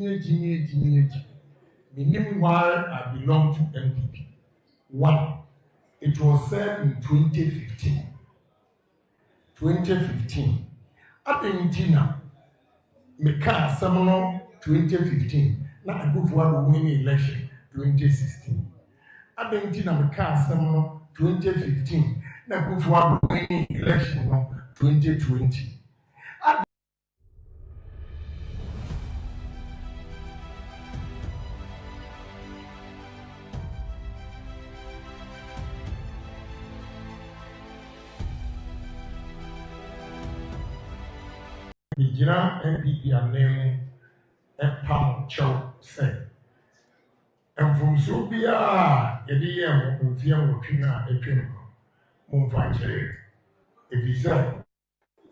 Meaning why I belong to MPP. One, it was said in 2015. 2015. Argentina, Meka Seminole 2015. Na akufo-addo win election 2016. Argentina Meka Seminole 2015. Na akufo-addo win election 2020. Nigina MPP anem epam chow say. And from Subia, Edia, Mufia, Mukina, Epim, Mumfachere. If he said,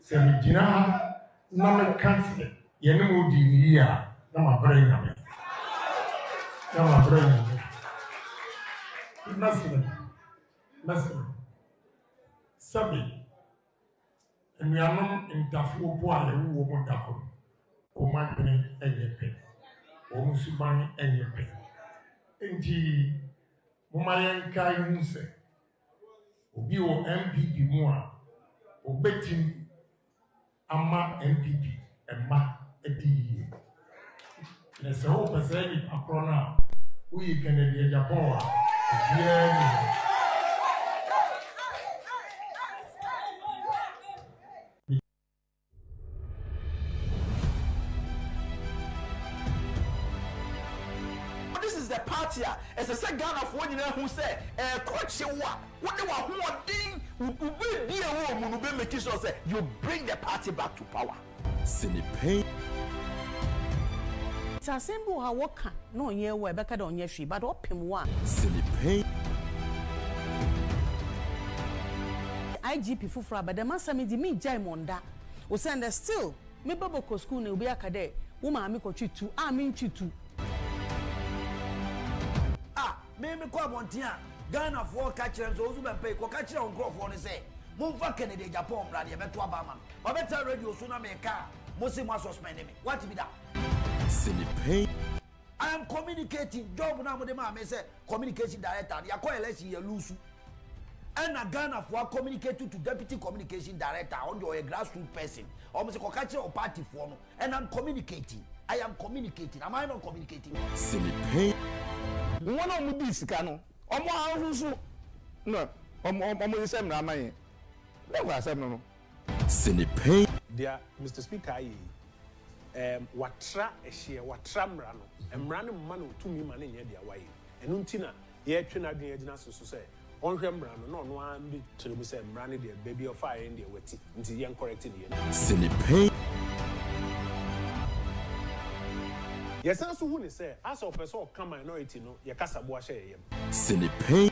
Semigina, no cancer, Yenu Dinia, Nama brain of it. Nama brain of it. Nothing. Sabi. And we are not in Tafu Boy, who won't happen. O Magni and Yepe. O Musubani and Yepe. Indeed, Mumayan Kai Muse. Obi o MPP Mua. O betting Ama MPP and Ma Edi. There's a whole percentage of Corona. We can be Agyapong. The party as a second of one who said, coach, what they were doing, you bring the party back to power. Sinipe. Tasembo ha woka no ye we beka da onye hwi but opem wa. Sinipe. IGP fufura but the masami di mi jai monda. O send still me baboko school na obi akade wo ma mi ko twitu a mi ntwitu. Me ko abontia Ghana for catch them so ozu be pay ko catch on grow for say mumfa Kennedy Agyapong brad ye beto abama o better radio so na me ka mo say mo suspend me what be that Sinipe. I am communicating job na mo de ma me say communication director ya call election ye lose and na Ghana for communicate to deputy communication director on your grassroots person or mo say ko catch your party for no and I'm communicating. I am communicating. Am I not communicating? Sinipe. One of these cano. No. Is same Ramayan. Never said no. Sinipe. Dear Mr. Speaker, what tra a share, what tramrano, and random man to me man in your way. And Untina, yet Trina Diana so say, on Rembrano, no one be to be said, Ranny, dear baby of fire in the wetty, until young correcting you. Sinipe. Yes, as who say, as a person come minority, no, your casa boashe. Sinipe.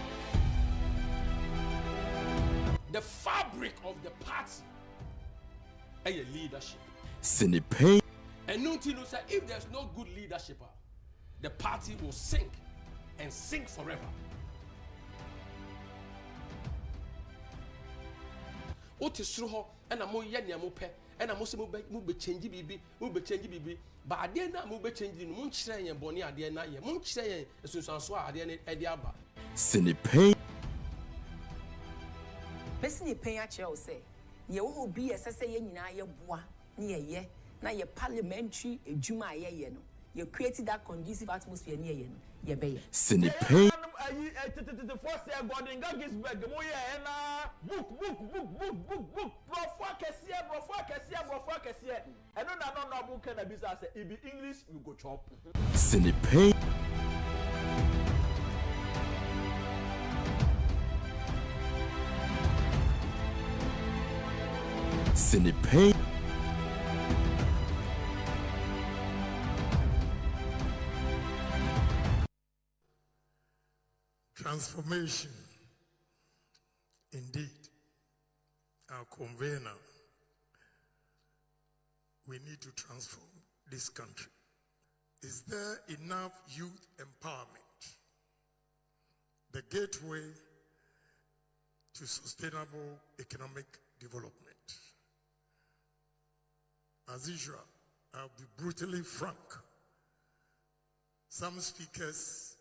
The fabric of the party and your leadership. Sinipe. And Nuntino said, if there's no good leadership, the party will sink and sink forever. What is true, and I'm more young, and I'm also move change bibi. But I did not move changing Munchray and Bonnie at the end. Munchray, as soon as I did at the Abba. Sinipe. Person you pay at your say, you will be as I say in your bois near ye, now your parliamentary a Juma ye, you created that conducive atmosphere near ye, bay. Sinipe. The first year God gets back the book. Profakasia. I don't know book can be business. If be English, you go chop. Sinipe. Sinipe. Transformation, indeed, our convener. We need to transform this country. Is there enough youth empowerment? The gateway to sustainable economic development. As usual, I'll be brutally frank Some speakers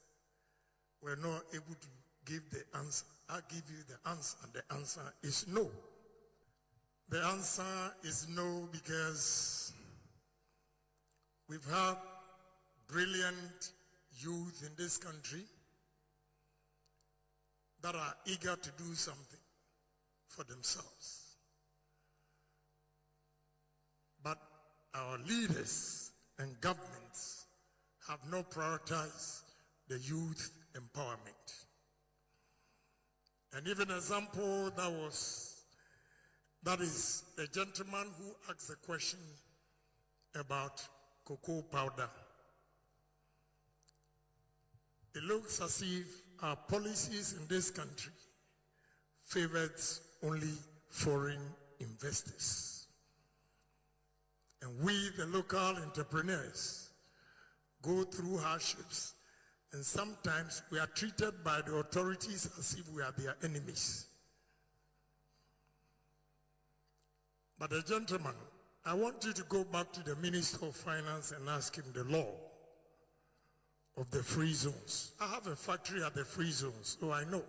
were not able to give the answer. I'll give you the answer. The answer is no. The answer is no because we've had brilliant youth in this country that are eager to do something for themselves. But our leaders and governments have not prioritized the youth empowerment. And even an example that is a gentleman who asked a question about cocoa powder. It looks as if our policies in this country favored only foreign investors. And we, the local entrepreneurs, go through hardships, and sometimes we are treated by the authorities as if we are their enemies. But the gentleman, I want you to go back to the Minister of Finance and ask him the law of the free zones. I have a factory at the free zones, so I know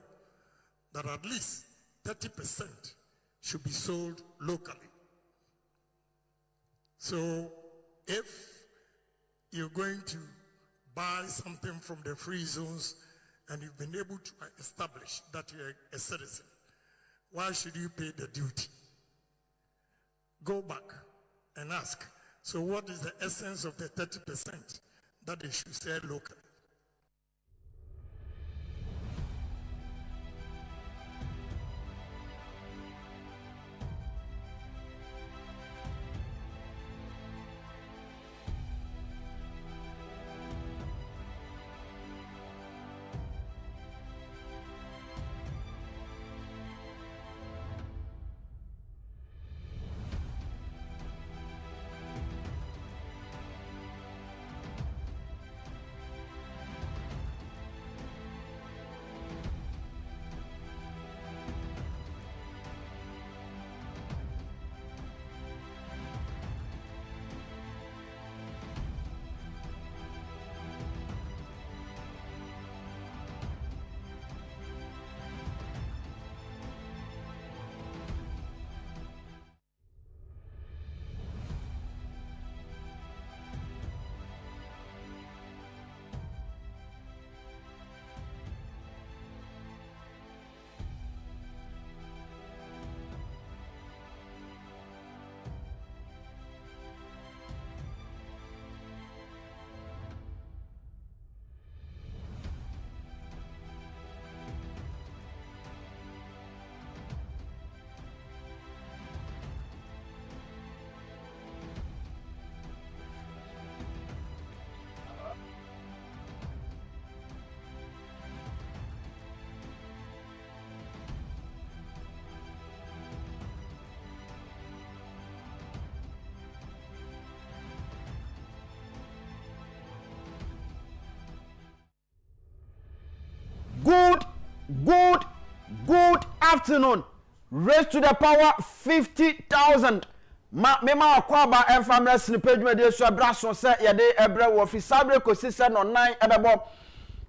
that at least 30% should be sold locally. So if you're going to buy something from the free zones and you've been able to establish that you're a citizen, why should you pay the duty? Go back and ask. So what is the essence of the 30% that they should sell locally? Good afternoon. Raise to the power 50,000. Mema akwaba enfamra snipage media so abraso se yede ebre wo fisabre kosise no 9 ebebo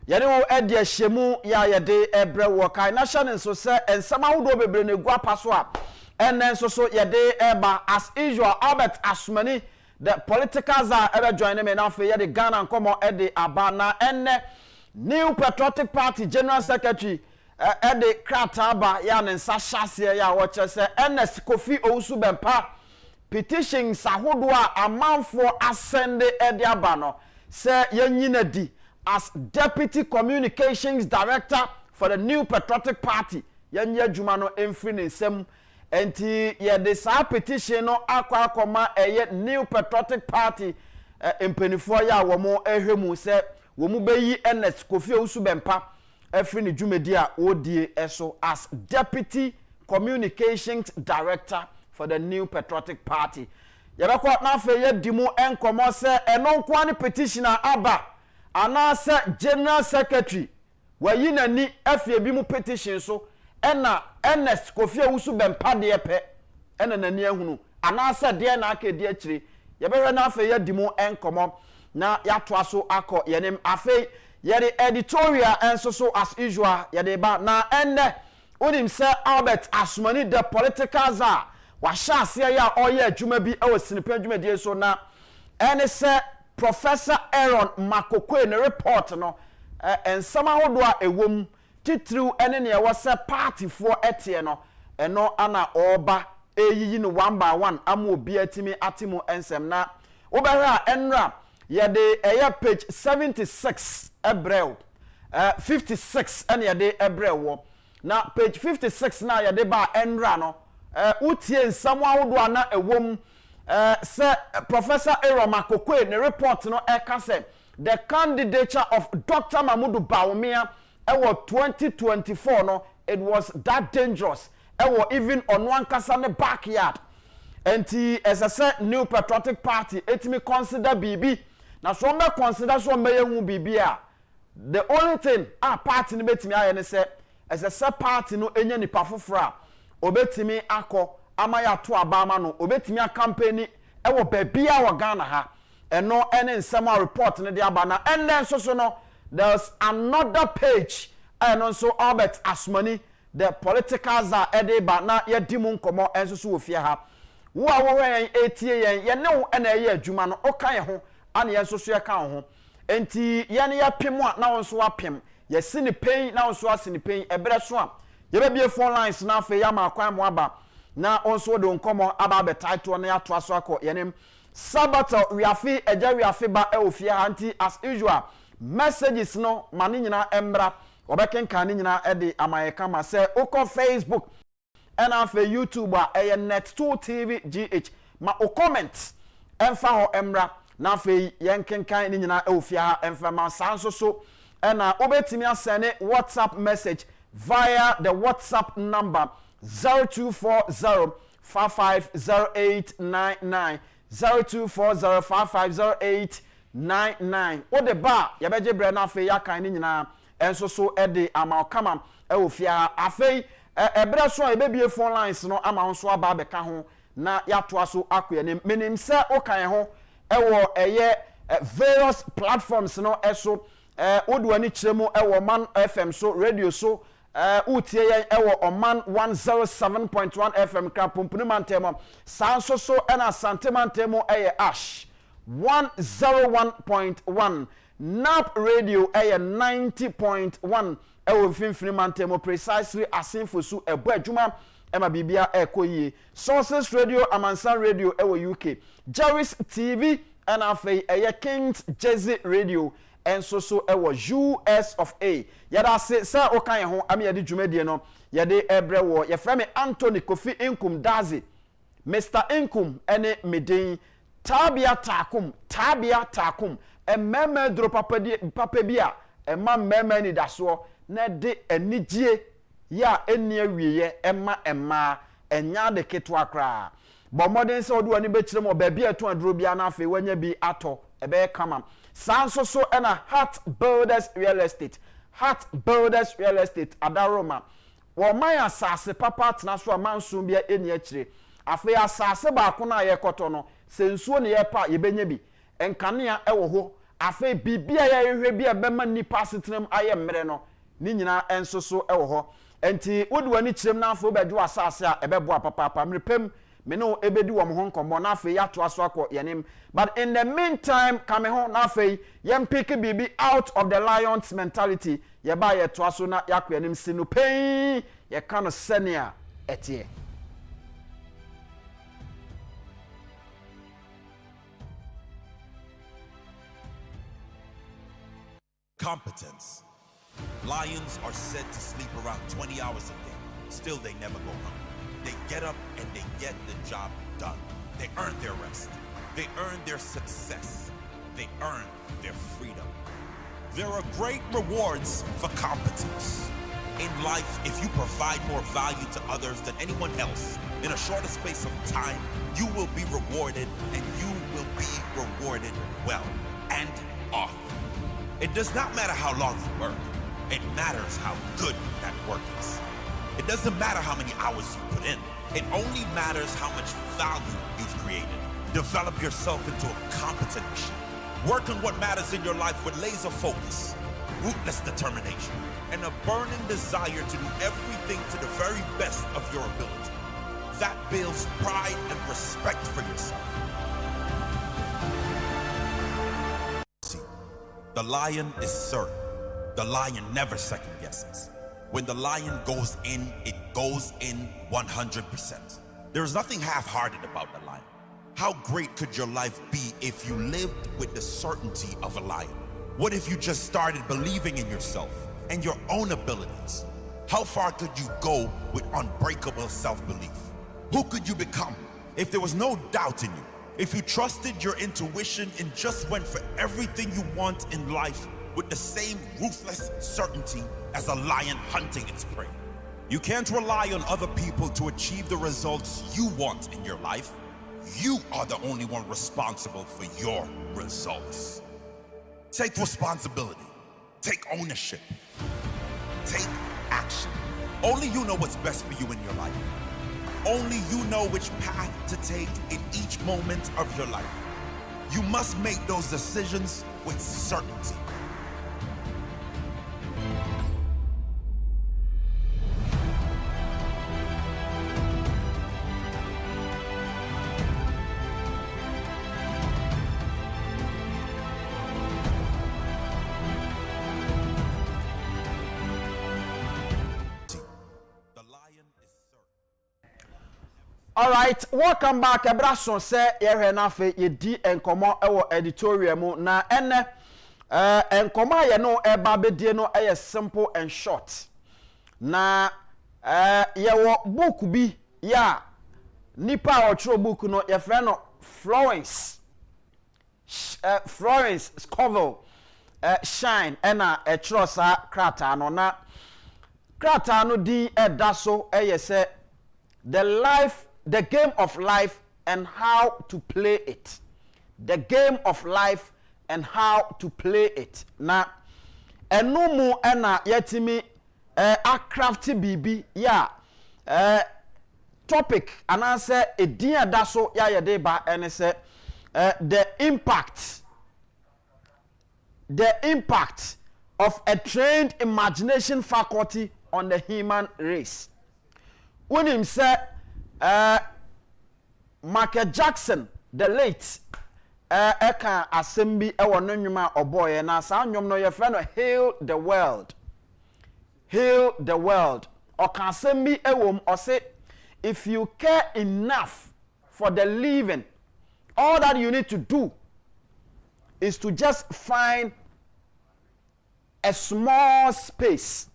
yede wo ede ahyemu ya yede ebre wo kai national so se ensama wodo bebre na egu apaso a enen so yede eba as usual Albert Asmani the political za ebe join me na fe yede Ghana nkomo ede aba na enne New Patriotic Party General Secretary ede krataba ya nensa hyase ya wo chese NS Kofi Owusu Bempa petitions ahodo a amanfo asende ede aba no se yanyina di as Deputy Communications Director for the New Patriotic Party yanya adwuma no emfiri ne nsam enti ye de sa petition no akwa eye New Patriotic Party empanifo ya wo mo ehwemu se wo mu beyi NS Kofi Owusu Bempa efiri ne dwumadi a odie eso as Deputy Communications Director for the New Patriotic Party. Yabakwa na fe ye dimu enkomo se eno nkwa ne petitioner aba ana se General Secretary wayi nani afie bi mu petition so ena NS Kofi Owusu Bempa de epe ena nani ehunu ana se de na aka de akire yabehwe na fe ye dimu enkomo na yatoa so akọ yenim afei yede editorial enso so as usual yede ba na enne unim se Albert Asumani the political czar wa sha ase ya oye adwuma bi e sinipa adwuma die so na ene se Professor Aaron Makokwe ne report no ensama hodo a ewom titiriw ene ne wo se party for etie no eno ana oba eyiyi no one by one ama obi atimi atimo ensem na obehra enra yede page 76 ebrel 56 ene yede ebrel wo na page 56 na yede ba enra no utie nsam ahodo na ewom say Professor Aaron Makokwe ne report no eka say the candidature of Dr. Mahmoud Bawumia ewo 2024 no it was that dangerous ewo even on one kasa ne backyard enti as I said New Patriotic Party etimi consider BB na so me consider so me yehu BB a the only thing party ne betimi aye ne say as I said party no enya nipa fofora obetimi akọ amaya to abama no obetimi a campaign ewo babia wa Ghana ha eno ene nsema report ne de aba na ene so no there's another page and also Albert Asumani the political czar edeba na yedimu nkomo enso so ofia ha wo a wo yen etie yen ye ne wo na ye adwuma no okan ho ana ye so so ye kan ho enti ye ne ya pem a na wonso apem ye sini pen na wonso asini pen ebre so a ye be bie phone lines na afa ya ma kwan mo aba na onso de nkomo aba be title na ya to aso akọ yenem Sabato wiafi eja wiafi ba e ofia anti as usual messages no mani nyina embra obekenka ni nyina e de amayeka ma se oko Facebook and afa YouTube a e Net2 TV GH ma o comment emfa ho embra na afa yenkenkan ni nyina e ofia emfa ma sanso so na obetimi asene WhatsApp message via the WhatsApp number 0240550899 0240550899 o de ba ya beje bre na afa ya kan ni nyina enso so e de amalkama e ofia afei ebre so e be bie phone lines no ama nso aba be ka ho na ya to aso akoye ne menim se o kan ho e wo eye various platforms no eso odu ani kiremu e wo Man FM so radio so utie yen e wo Oman 107.1 FM ka pompuni mantemo sanso so na santemantemo eye Ash 101.1 Nap radio eye 90.1 e wo finfini mantemo precisely asinfo su ebo adwuma e ma bibia e koyie Sources radio Amansan radio e wo UK Jerry's TV and afei eye King's Jersey radio enso so ewo US of A yada se okan ho am yade dwumadie no yade ebre wo ye frame Anthony Kofi Inkum Dazi Mr Inkum ene medin Tabia Takum emema dro papa bia ema mema ni daso na de anigye ya eni awieye ema enya de keto akra bo modern se odu ani be kire mo ba bia to adro bia na afi wanya bi ato ebe kama sanso so na Heart Builders Real Estate adaroma wo man asase papa tena so amanso bia eni akire afi asase ba ko na ye koto no sensuo ne ye pa ye benya bi enkanea ewo ho afi bibia ya yehwe bia bema nipa setenam aye mmere no ni nyina enso so ewo ho enti wodi ani kirem na afo bedu asase a ebebo papa mrepem me no ebedi wo ho nkombo na afi ya to aso akọ yenim but in the meantime kame ho na afi yem pick bibi out of the lions mentality ye ba ye to aso na yakọ yenim sinu pain ye kan senia etie Competence. Lions are said to sleep around 20 hours a day. Still, they never go hungry. They get up and they get the job done. They earn their rest. They earn their success. They earn their freedom. There are great rewards for competence. In life, if you provide more value to others than anyone else, in a shorter space of time, you will be rewarded, and you will be rewarded well and often. It does not matter how long you work. It matters how good that work is. It doesn't matter how many hours you put in. It only matters how much value you've created. Develop yourself into a competent machine. Work on what matters in your life with laser focus, ruthless determination, and a burning desire to do everything to the very best of your ability. That builds pride and respect for yourself. See, the lion is certain. The lion never second guesses. When the lion goes in, it goes in 100%. There is nothing half-hearted about the lion. How great could your life be if you lived with the certainty of a lion? What if you just started believing in yourself and your own abilities? How far could you go with unbreakable self-belief? Who could you become if there was no doubt in you? If you trusted your intuition and just went for everything you want in life with the same ruthless certainty as a lion hunting its prey? You can't rely on other people to achieve the results you want in your life. You are the only one responsible for your results. Take responsibility. Take ownership. Take action. Only you know what's best for you in your life. Only you know which path to take in each moment of your life. You must make those decisions with certainty. All right, welcome back. Ebrason say yehwe na fe yedi enkomo ewo editorial mu na ene enkomo ye no eba bedie no simple and short. Na yewo book bi ya nipa ochro book no ye friend no Florence Scoville Shine ena echro sa krata no na krata no di edaso say the game of life and how to play it. The game of life and how to play it. Na enumu ena yetimi a crafty bibi ya topic anase edin adaso ya yede ba ene se the impact of a trained imagination faculty on the human race. When him say Michael Jackson the late eka assembly ewo no nwuma oboye na sa nwom no ye friend no Heal the world oka assembly ewom o say if you care enough for the living, all that you need to do is to just find a small space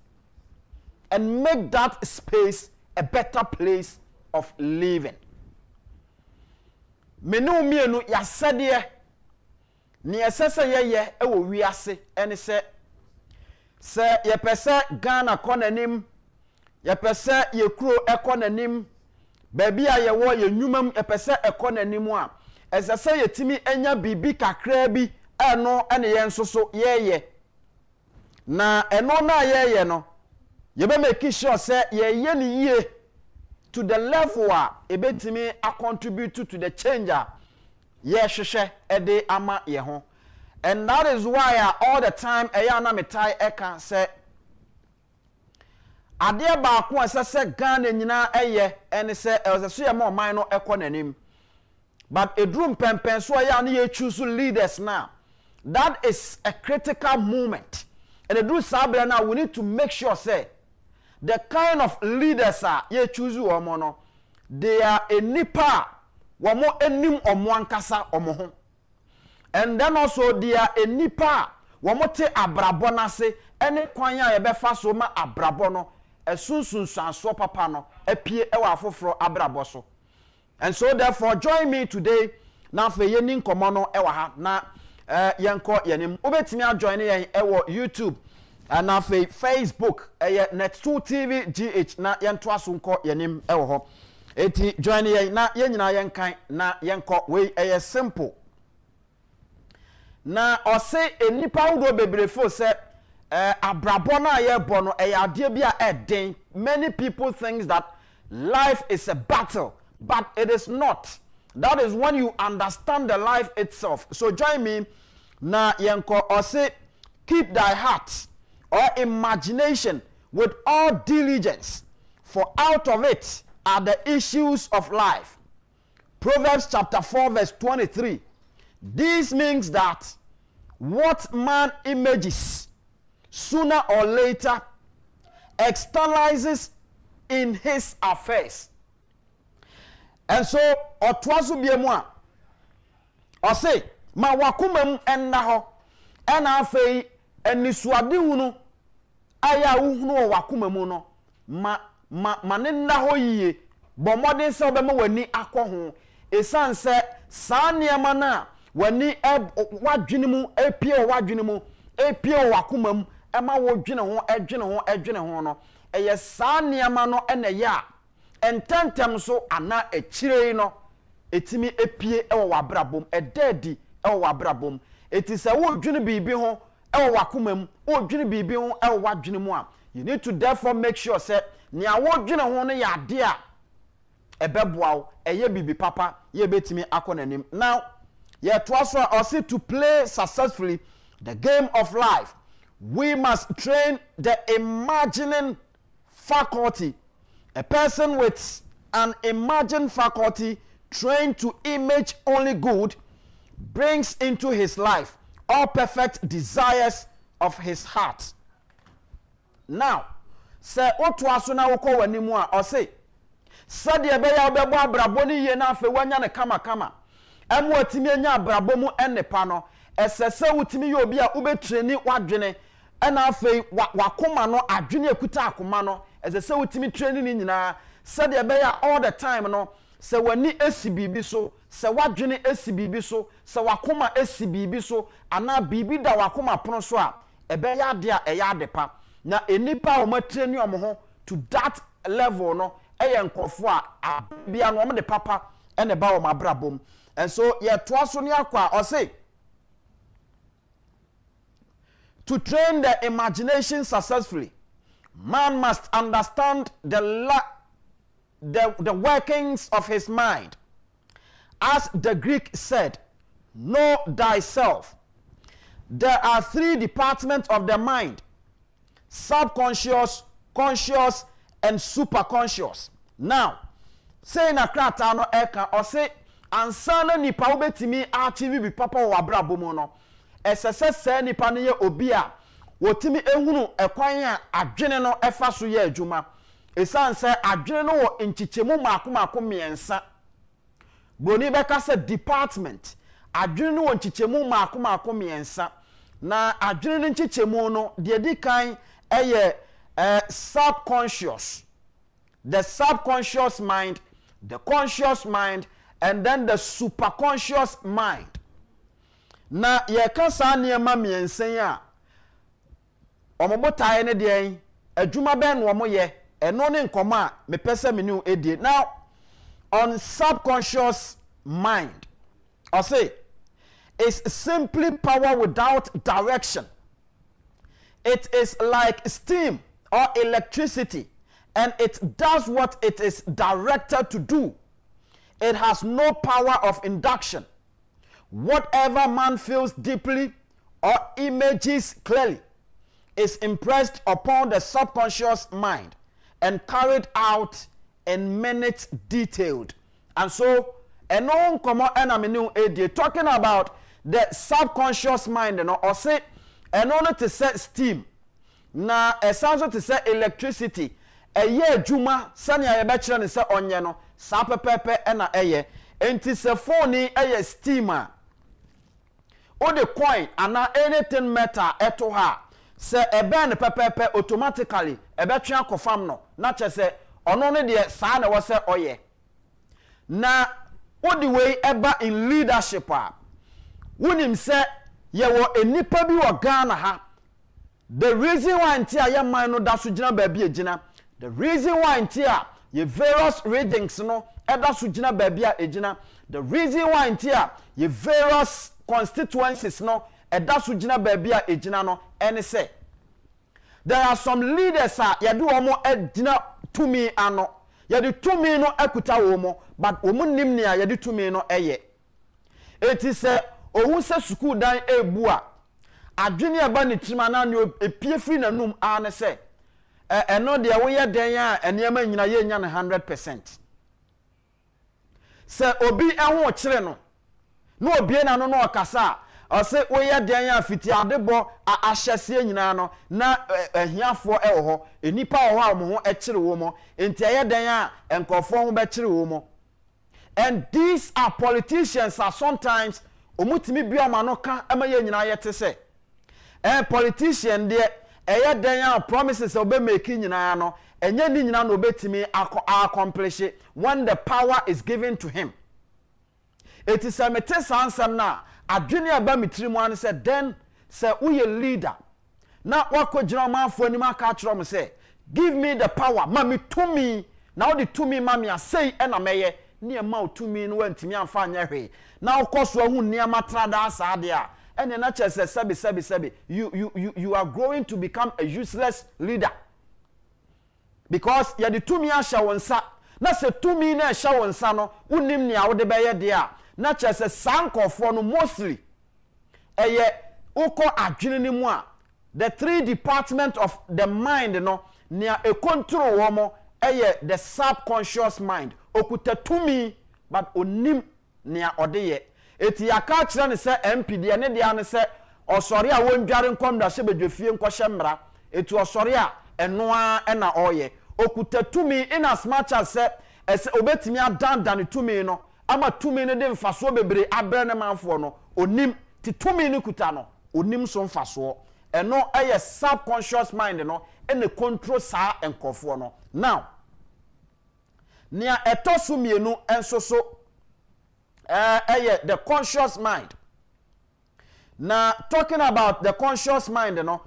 and make that space a better place of living. Menu mienu ya sede ni esese ye ewo wiase ene se ye pese Ghana konanim ye pese ye kuro ekonanim baby a ye wo ye nwumam ye pese ekonanim a esese ye timi enya bibi kakra bi eno ene ye nsoso ye na eno na ye no ye be make sure say ye ni ye to the level where ebetimi a contribute to the changer hwehwe ede ama ye ho. And that is why all the time eyana metai eka say ade ba ko asese Ghana nyina eye ene say elseso ye mo man no ekonanim, but edrum pempen so ya na ye choose leaders now. That is a critical moment, and edru sabra now we need to make sure say the kind of leaders ye choose omo no, they are a nipa wamo enim omo ankasa omo ho. And then also they are a nipa wamo te abrabo na se ene kwan ya ye befa so ma abrabo no esunsun sanso papa no epie ewa afoforo abrabo so. And so therefore join me today na fe ye ni nkomo no ewa ha na yenko yenim obetimi a join yen ewo YouTube and na fe Facebook Net2 TV GH na yento asunko yenim ewo ho. Eti join yen na yenyina yenkan na yenko we simple. Na ose enipa wo bebrefo se abrabo na ye bono ade bia eden. Many people think that life is a battle, but it is not. That is when you understand the life itself. So join me na yenko ose keep thy heart or imagination with all diligence, for out of it are the issues of life. Proverbs chapter 4 verse 23. This means that what man images sooner or later externalizes in his affairs. And so otwasu biemwa or say ma wakumem enna ho ena afei enisuade hunu aya uhunu wakumem no ma ne nna ho yie bomode se obema wani akọ esan se saa niema na wani wadwene mu epie wadwene mu epie wakumem ema wo dwene ho no eye saa niema no ena ya ententem so ana echire no etimi epie ewo wabrabom edadi ewo wabrabom etise wo dwene bibi ho ewo wakumem wo dwene bibi ho ewo wadwene mu a you need to therefore make sure say nia wo dwene ho no ya de a ebeboa eye bibi papa ye betimi akonanim. Now ye to also to play successfully the game of life, we must train the imagining faculty. A person with an imagined faculty trained to image only good brings into his life all perfect desires of his heart. Now, say otu aso na woko wanimu a o say sade ebe ya obebo abrabo ni ye na afe wanya ne kama emu atimi anya abrabo mu ennepa no esese wutimi ye obi a ubetreni wadwene ena afe wakoma no adwene ekuta akoma no esese wutimi training ni nyina sade ebe ya all the time no se wani esi bibi so se wadwene esi bibi so se wakoma esi bibi so ana bibi da wakoma pono so a ebe ya de a eya adepa na enipa o matreni omo to that level no eye nkofo a bia no omo de papa ene ba o mabrabom. And so ye toaso ni akwa o say to train the imagination successfully, man must understand the workings of his mind. As the Greek said, know thyself. There are 3 departments of the mind: subconscious, conscious, and superconscious. Now, say na krata no eka or say ansana nipa obetimi achieve bi papa wo abrabo mu no esese se nipa ne ye obi a wotimi ehunu ekwan a adwene no efa so ye adwuma esan se adwene no wo nchichemu maako miensa boni beka se department adwene no wo nchichemu maako miensa na adwene no nchichemu no de dikan eye subconscious, the subconscious mind, the conscious mind, and then the superconscious mind. Na ye ka sa niema miensen a omobotae ne de adwuma ben no mo ye eno ne nkoma me pese me nu edie. Now on subconscious mind, I say it's simply power without direction. It is like steam or electricity, and it does what it is directed to do. It has no power of induction. Whatever man feels deeply or images clearly is impressed upon the subconscious mind and carried out in minutes detailed. And so, talking about the subconscious mind, or say, and only to set steam, na essential to set electricity, a year juma, sunny a bachelor and set on yano, sapa pepe and a aye, and tis a phony a steamer. O the coin and na anything matter eto ha, say a band pepe automatically, a bachelor confirm no, not just say, on only the son was say oye. Na, what the way ever in leadership are, when him say, ye wo enipa bi wo Ghana ha, the reason why ntia ye man no da so gina ba bi egina, the reason why ntia ye various readings no eda so gina ba bi a egina, the reason why ntia ye various constituencies no eda so gina ba bi a egina no ene say there are some leaders ye do omo egina tumi ano, ye de tumi no akuta wo mo, but omo nim ne ye de tumi no eye. It is ohun se school dan ebu a adwene aba ne tirima na ne epie firi nanum a ne se eno de wo ye den a enema nyina ye nya ne 100%. Se obi eho kire no na obi na no no okasa ose wo ye den a fiti adebo ahyese nyina no na ahiafo ewo ho enipa wo ha mo ho ekire wo mo enti ye den a enkofo ho be kire wo mo. And these are politicians are sometimes omutimi biama no ka ama ye nyina ye te se politician de eye dan promises obe make nyina no enye ni nyina no obetimi accomplish when the power is given to him. It is a metesansam na adwene aba mitirimu an se then se uye leader na wakojira manfo ani maka kiro mo se give me the power mami to me na wo de to me mami asei na meye ni ema to me no wantimi amfa anya hwe na ukoso ahu niama trada asade a ene na chese sebi you are growing to become a useless leader because ya de to me asha wonsa na se to me na asha wonsa no unim nia wo de beye de a na chese sankofo no mostly eye uko adwene ni mu a the three department of the mind no nia e control wo mo eye the subconscious mind okuta to me but onim nia odeye eti yaka kire ne se MPD ne de ane se osori a wondware nkom da se bedwefie nkɔhye mmra eti osori a enoa na oye okuta to me in as much as se obetimi adandan to me no ama to me ne de mfaso bebre abre ne manfo no onim ti to me ne kuta no onim so mfaso eno eye subconscious mind no ene control sa enkofo no. Now nia etosu mienu enso so the conscious mind. Now talking about the conscious mind no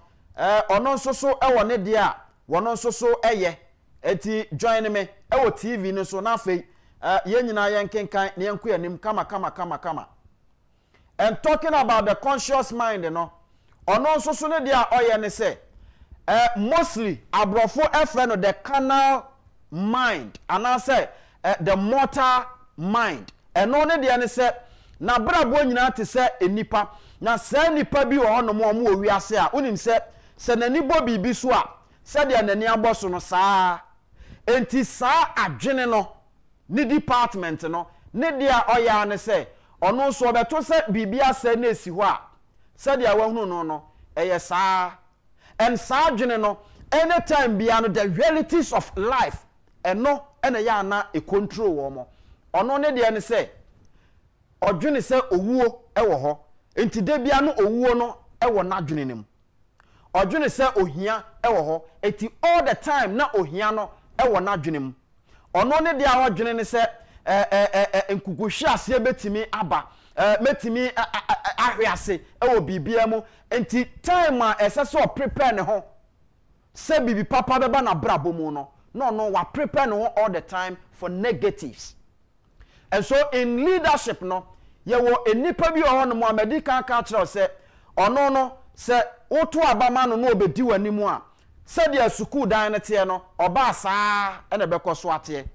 ono nso so ewo ne dia wono nso so eti join me ewo TV no so na fei ye nyina ye nkenkan ne yanku yanim kama. And talking about the conscious mind no ono nso so ne dia oye ne say mostly abrofo efe no the carnal mind and I say the mortal mind and only the ane say na brabo nyina te say enipa na say nipa bi wo no mo owi ase a unim say nani bo bibi so a say de nani aboso no saa enti saa adwene no ni department no ne dia oya ne say ono so obeto say bibi ase na esi ho a say de awahunu no eye saa and saa adwene no anytime bia no the realities of life eno ene ya na e control wo mo ono ne de ne se odwene se owuo ewo ho enti de bia no owuo no ewo na adwene nim odwene se ohia ewo ho eti all the time na ohia no ewo na adwene nim ono ne de a odwene ne se enkukuhwe ase betimi aba metimi ahwease ewo bibia mu enti time a esese o prepare ne ho se bibi papa beba na brabo mu no no we prepare no all the time for negatives. And so in leadership no ye wo enipa bi o no mo amedika ka kire se ono no se oto abama no obedi wanimu a se dia school dan ne te no oba saa ene bekoso ate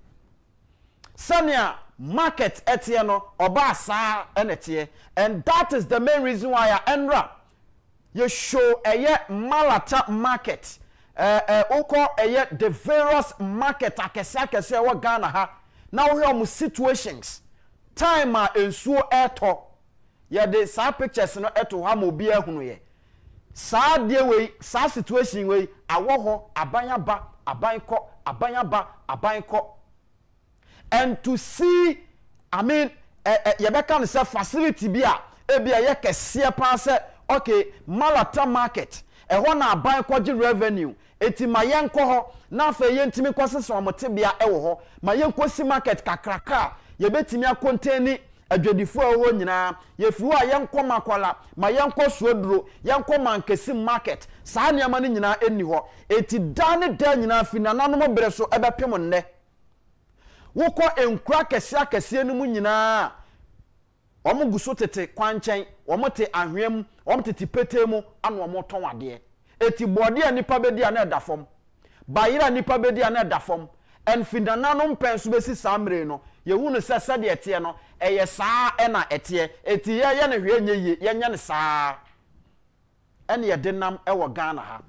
sania market etie no oba saa ene te and that is the main reason why enra you show malata market oko the various market akese wo Ghana ha na wo hear situations time a ensuo eto ye de sa pictures no eto ha mo bia hunu ye sa de we sa situation we awo ho abanyaba abanko and to see I mean ye be kan say facility bia e bia ye kese pa say okay malata market ho na abanko revenue eti mayenko ho na fa yentimi kwosese omotebia ewo ho mayenko si market kakraka ye betimi akonteni adwedifo ewo nyina ye fiwo ayenko makwala mayenko suoduro yenko mankesi market saa niama ni nyina eni ho eti dane da nyina finananom bere so ebepem nne woko enkura kese enu mu nyina omuguso tete kwanchen omote ahwem omtete petemu anu omoton ade eti body nipa bedi na edafom bayira nipa bedi na edafom and finananom penso besi samre no ye hu no se de ete no eye saa e na ete eti ye ne hwe nye ye nya ne saa ene ye de nam e wo Ghana ha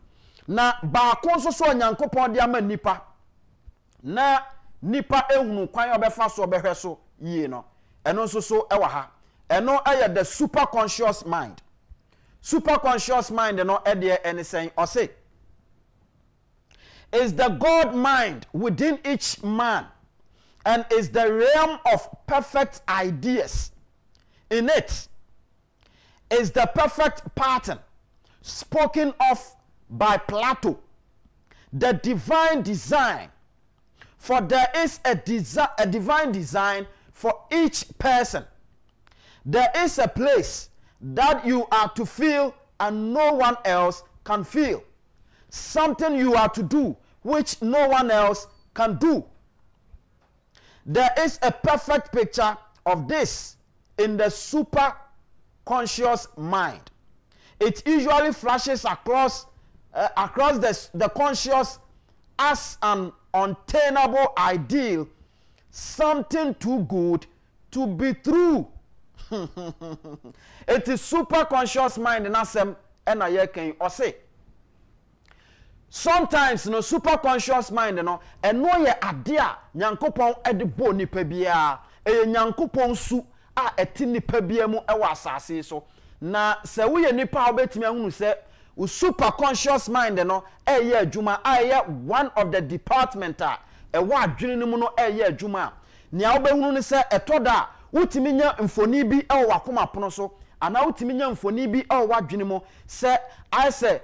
na ba ko nso so Onyankopon de ama nipa na nipa ehunu kwan obefa so obehwe so yie no eno nso so e wa ha eno eye the super conscious mind no e de anything or say is the God mind within each man and is the realm of perfect ideas. In it is the perfect pattern spoken of by Plato, the divine design. For there is a divine design for each person. There is a place that you are to feel and no one else can feel. Something you are to do which no one else can do. There is a perfect picture of this in the super conscious mind. It usually flashes across the conscious as an unattainable ideal, something too good to be true. It is super conscious mind in asem ena ye kan o say sometimes no super conscious mind no eno ye ade a Nyankopon ede bo nipa bia e Nyankopon su a eti nipa bia mu e wa asase so na se wo ye nipa obetimi ahunu se wo super conscious mind no e ye adwuma a ye one of the department a e wa adwene mu no e ye adwuma nia obehunu ne se etoda wotimi nya mfoni bi e wa akoma pono so ana wotimi nya mfoni bi e wa adwene mu se I say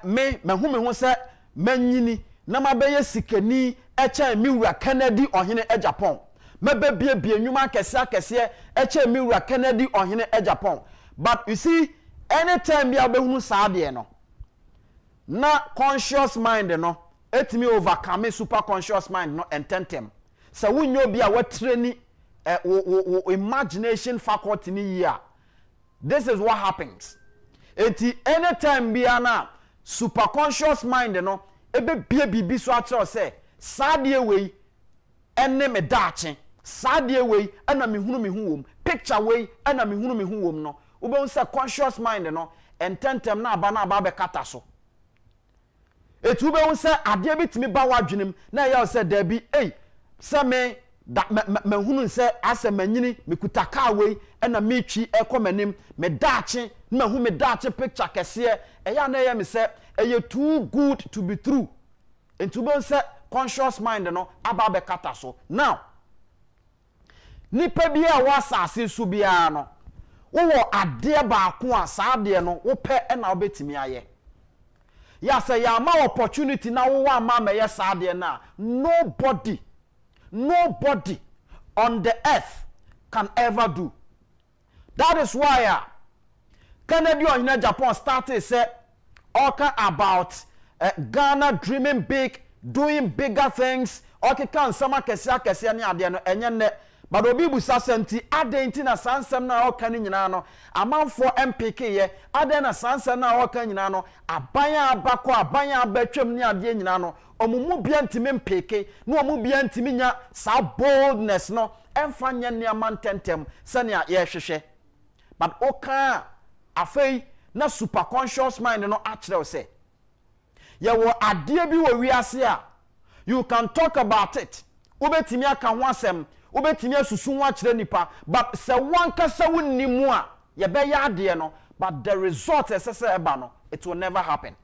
me hu se manyini na mabeye sikani eche mi wura Kennedy ohene Agyapong mebebie bie nwuma kese eche mi wura Kennedy ohene Agyapong. But you see anytime bia behunu saade no na conscious mind no etimi overcome super conscious mind no ententem se wunyo bia watreni imagination faculty ni ya. This is what happens. Anytime bia na super conscious mind no ebe bie bibi so atro say saade we ene me daache saade we ana me hunu wom picture we ana me hunu wom no ube say conscious mind no ententem na aba be kata so etu ube say ade bitimi ba wadwenem na ya say da bi say me hunu say ase manyini mekuta car we ana metwi ekomanim me daache na hu me daache picture kese eya na ya me say too good to be true. And to be say conscious mind no aba be kata so. Now nipa bia wa asase su bia no wo ade ba ko a saade no wo pe na obetimi aye ya say ya ma opportunity na wo wa ma me ye saade na nobody on the earth can ever do. That is why Kennedy on Agyapong started say talking about Ghana dreaming big, doing bigger things. Okay, can sama kese ni ade no enye ne but obi busa senti ade na sansem na oka ni nyina no amanfo MPK ye ade na sansem na oka nyina no abanya abako abanya abatwam ni ade nyina no omumu bia ntimi mpeke no omu bia ntimi nya sa boldness no emfa nya ne amantentem sane ye hwehwe but oka afei na super conscious mind no actually say ye wo ade bi wo wiase a you can talk about it obetimi aka ho asem obetimi asusu ho akire nipa but se wanka se wonnimu a ye be ya ade no but the result esese eba no it will never happen.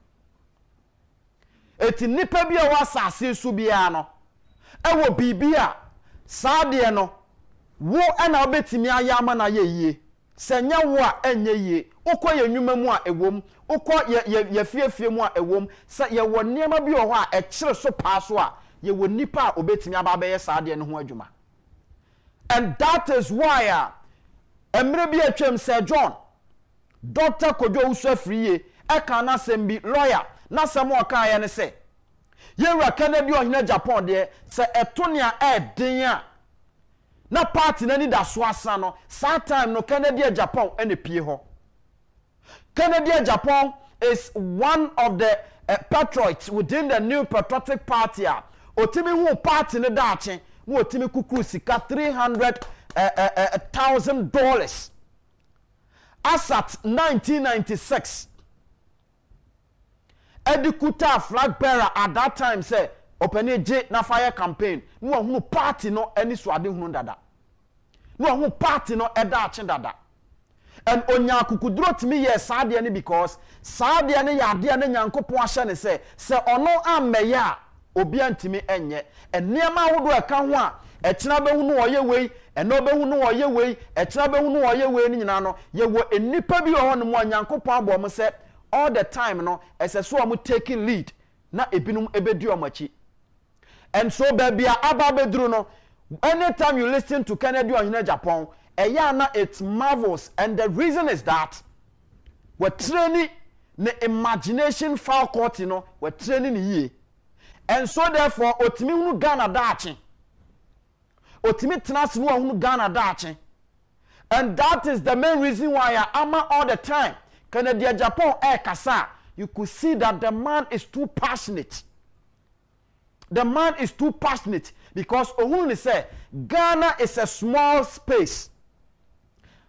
Eti nipa bi a wasase su bia no ewo bibia saade no wo na obetimi ayama na ye yie se nya wo a enye yie ukoye nnwuma mu a ewom ukọ ye fiefie mu a ewom se ye wo niema bi o ho a ekire so paaso a ye wo nipa a obetimi aba be ye saade no ho adwuma. And that is why emre bi atwem Sir John Dr. Kojo Usafriye e kan na sembi lawyer na sem o kan ye ne se yewura Kennedy ohene Agyapong de se etonia den a na party na ni da so asa no that time no Kennedy Agyapong ene pie ho. Kennedy Agyapong is one of the patriots within the New Patriotic Party otimi hu party ne daache na otimi kukuru sika $300,000 as at 1996 Edikuta flag bearer at that time say openi J na fire campaign no hu party no any swade hunu dada no hu party no edaache dada and onya kukuduro timi ye saade ne because saade ne yade ne nyankopon ahye ne se ono ameya obi antimi enye enema wodo eka ho a echina behunu oye wei eno behunu oye wei echina behunu oye wei ni nyina no ye wo enipa bi ho no mo nyankopon abo mo se all the time no so am taking lead na ebinum ebedi omachi and so baby aba bedru no anytime you listen to Kennedy on Agyapong na it's marvelous, and the reason is that we're training the imagination faculty, we're training here, and so therefore otimi hunu Ghana dachi otimi tnas no hunu Ghana dachi, and that is the main reason why I am all the time Kennedy Agyapong kasa. You could see that the man is too passionate. The man is too passionate because ohun say Ghana is a small space,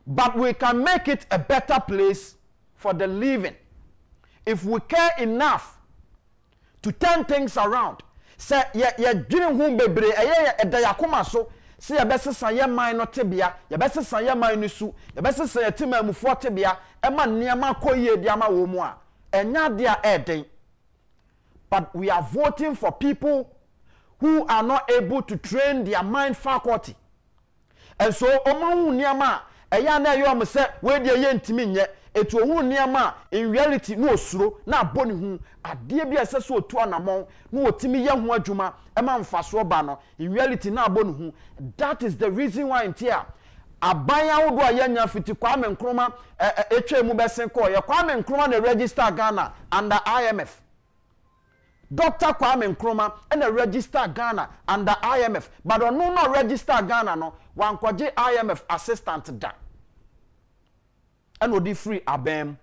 but we can make it a better place for the living if we care enough to turn things around. Say ye dream hu bebre edayakoma so say ye besesa ye man no tebia ye besesa ye man no su ye besesa ye timamufo tebia ema niam koye diama wo mu a enya dia eden. But we are voting for people who are not able to train their mind faculty, and so omahu niama eya na yom se we de ye ntimi nye etu ohu niama in reality no osuro na aboni hu ade bia se so otu anamon no otimi ye hu adwuma ema mfaso ba no in reality na aboni hu. That is the reason why ntia abanya wodo ayanya fiti Kwame Nkrumah etwe mu besen ko ye Kwame Nkrumah na register Ghana under IMF. Dr. Kwame Nkrumah and register Ghana under IMF, but no register Ghana no one kwaje IMF assistant da and odi free abem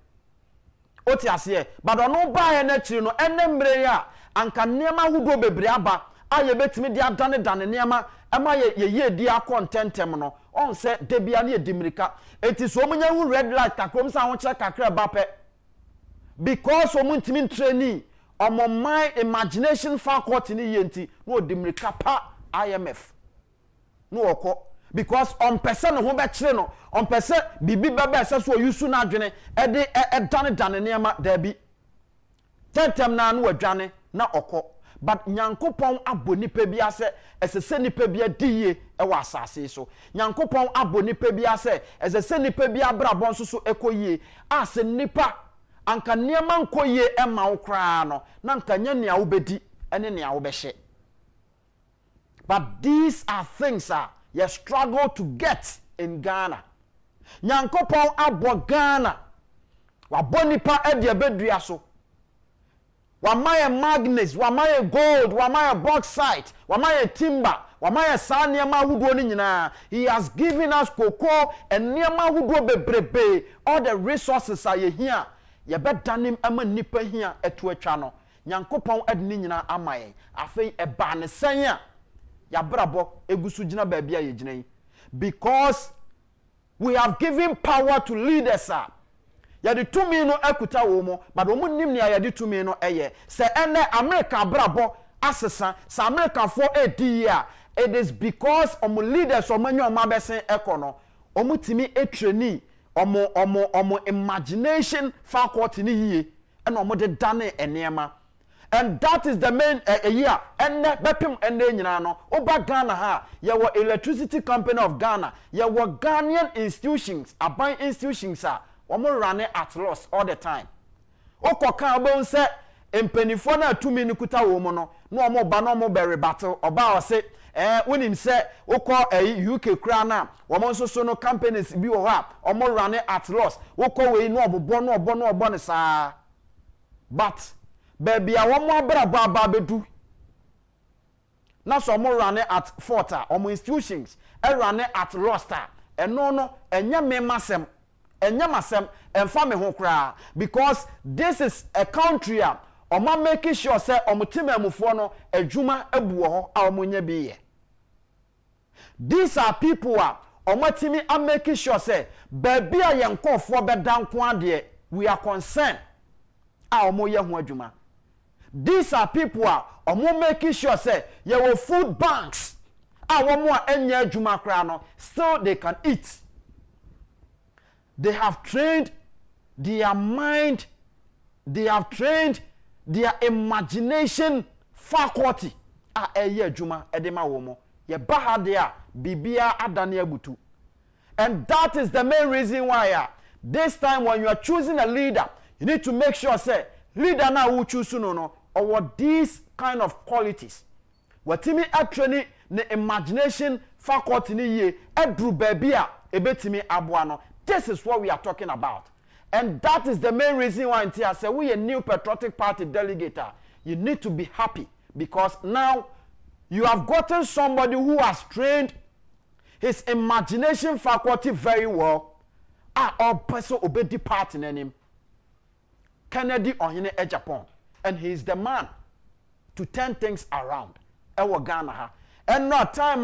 oti ase but no buy na chiri no enembre ya anka niema hudo bebre aba aye betimi dia dane niema ama ye di akontentem no on se debia na edimirika eti so munya hu red light kakrom sa ho kire kakra bape because omuntimi trainee omo my imagination faculty ni yenti no dimirika pa IMF no okọ because on person ho be kire no on person bibi bebe se so yusu na adwene e de dane niema da bi tentem na no adwane na okọ but nyankopon aboni pa bi ase esese nipa bi adiye e wa asase so nyankopon aboni pa bi ase esese nipa bi abrabon so ekoyie ase nipa anka niema nkoye ema ukra no na anka nya nia ubedi ene nia ubehye. But these are things you struggle to get in Ghana. Nyankopon abo Ghana wabonipa ede bedua so wamaye magnets wamaye gold wamaye bauxite wamaye timber wamaye saa niema huduo ni nyina. He has given us cocoa and niema huduo bebrebe. All the resources are here ye bedanim ama nipa hia etu atwa no nyankopon adini nyina amaye afei eba ne sen a ya brabo egusu gina ba bia ye gina yi because we have given power to leaders ya de tumi no akuta wo mo but wo nim ne ya de tumi no eye se ene America brabo asesa se America for edi ya it is because omo leaders omanyo oma besen ekono omo timi etreni omo imagination faculty ni yie and omo de dane enema. And that is the main year and bepim ende nyina no oba Ghana ha ye wo Electricity Company of Ghana ye wo Ghanaian institutions aban institutions omo run at loss all the time. Okoka obo nse empanifo na atumi ni kuta wo mo no omo ba no omo be battle oba o se wonim se wokọ UK kra na womo nso so no companies bi wo ha omo run at loss wokọ we no obo ne saa but baby a womo abraba bedu na so omo run at fault omo institutions run at loss no enya memasem emfa me ho kra because this is a country Oma making sure say omutima emufuo no adwuma abuo ho a omunye bi ye. These are people who omatimi are making sure say baby a yenkofo beda nko ade we are concerned a omoye ho adwuma. These are people who omo making sure say ye will food banks a womo a enya adwuma kra no still they can eat. They have trained their mind, they have trained their imagination faculty a eye adwuma edema womo ye bahadea bibia adane abutu. And that is the main reason why this time when you are choosing a leader, you need to make sure say leader na who choose no or these kind of qualities. Watimi actually ne imagination faculty ni ye edru babia ebetimi aboano. This is what we are talking about. And that is the main reason why I say we a new patriotic party delegate. You need to be happy because now you have gotten somebody who has trained his imagination faculty very well. All person obey party name. Kennedy Ohene Agyapong. And he is the man to turn things around. Ewa Ghana. And no time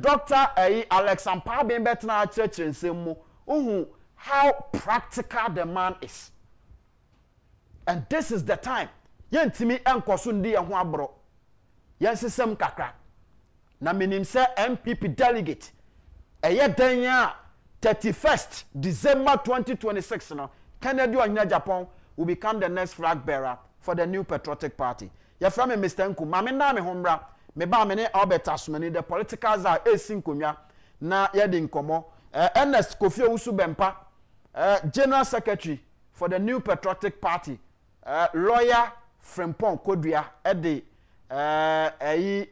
Dr. Alex Ampa ben betna church and semu how practical the man is. And this is the time. Yentimi enkosundi ya ho abro. Yensesem kakra. Na minim se MPP delegate. Eye danya 31st December 2026 no. Kennedy Agyapong will become the next flag bearer for the new patriotic party. Ya from Mr. Nku, mame na me hombra, me ba me ne Albert Asumani the political za esin konwa na ye di nkomo. Ernest Kofi Owusu Bempa, General Secretary for the new patriotic party. Lawyer Frempong Kodua the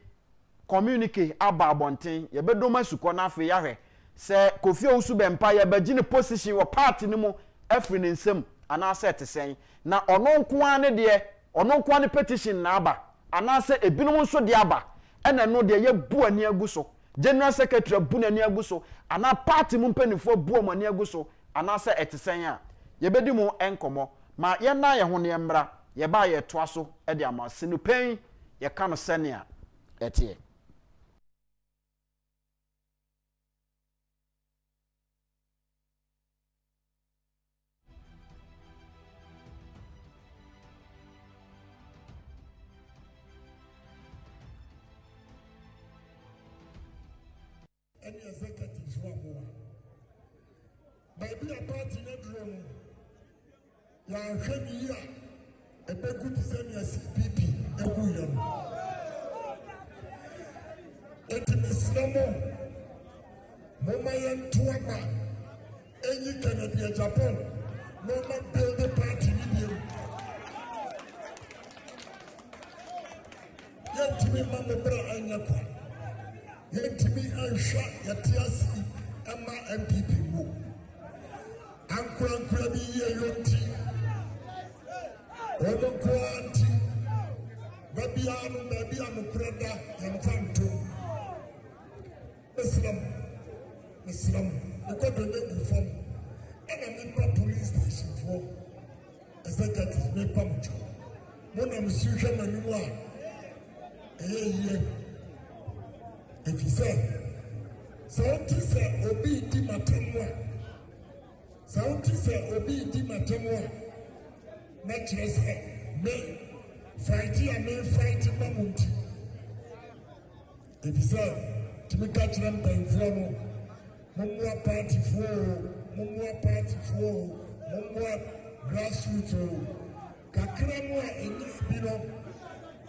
communique aba abonten ye be doma suko na afi yahwe se Kofi Owusu Bempa ye be gine position wo party ni mu afri ne nsem ana se te na ono nko ane de ono nko ane petition na aba ana se ebinom nso de aba ena no de ye bu ani aguso General Secretary bu ani aguso ana party mu mpanifo bu ani aguso ana se etesen a ye bedi mu enkomo ma ye na ye ho ne mmra ye ba ye toa so e de ama sinu pen ye ka no senia etie. Any executives who are more. Baby, a party in a drone. You are showing here a big good design as CPP, a William. It is no more. Momayan Tuama, any Canadian Japan, no more build a party in you. Yet to me, Mamma Bra and Yaka. Yetimi ansha yatiasi ama MPP mu ankura bi ye yoti omo kwanti babi anu kurada yantanto Islam ikodo ne inform ana me police station for executive me pamucho mona msuhwe manu a ye if he said, Saunti said, Obi di matamwa. Saunti said, Obi di matamwa. Natural said, me fighting and me fighting mamunti. If he said, to me catch them by inflomo, Mumwa party for, Mumwa grassroots, Kakramwa in Bino,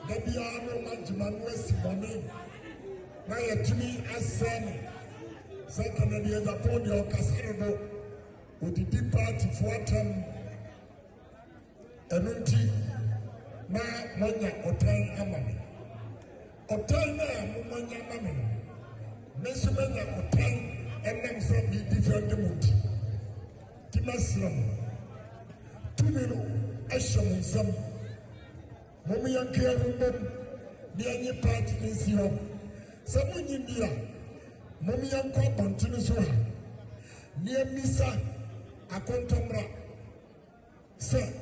Gabiano Majimano Simone. Na yetumi asem second the Agyapong the okasardo odidi party fuatam enunti na monya otan amame otan na monya amame meso menya otan enam so bi different muti timaslam tumino asham sam monya kero bi anyi party nsiro Someone in India, Mommy and Copon to the near Misa, a contombra. Sir,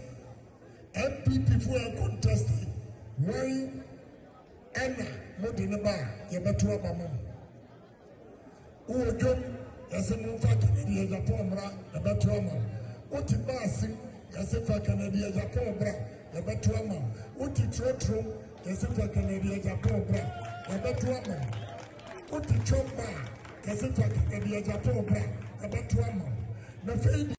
MPP for a contest. Why Anna Modinaba, Yabatua Mama. Who come as a Mufaka in the Agyapong, Yabatua Mama. What in Bassing, as if I can be a Japon, Yabatua Mama. What in Trotro, as if I can be a Japon, Yabatua Mama. What in Chomba, as if I can be a Japon, Yabatua Mama. The fade.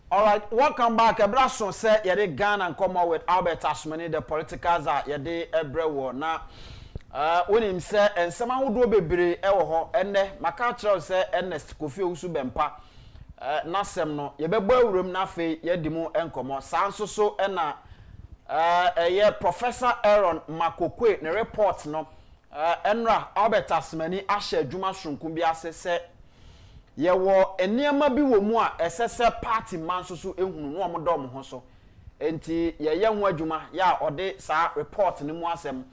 All right, welcome back. Ebrason said yede Ghana and come out with Albert Ashmani, the politicals are yede ebrewo na when him say and some who do bebre ewo ho enne maka say Ernest Kofi Usu Bempa na sem no yebebo awuram na fe yedimu enkomo sanso so na ye Professor Aaron Makokwe ne report no enra Albert Ashmani ahye adwuma sonkum bi ase se ye wo eniema bi wo mu a esese party man so ehunu no omodom ho so enti ye ho adwuma ya ode sa report ni mu asem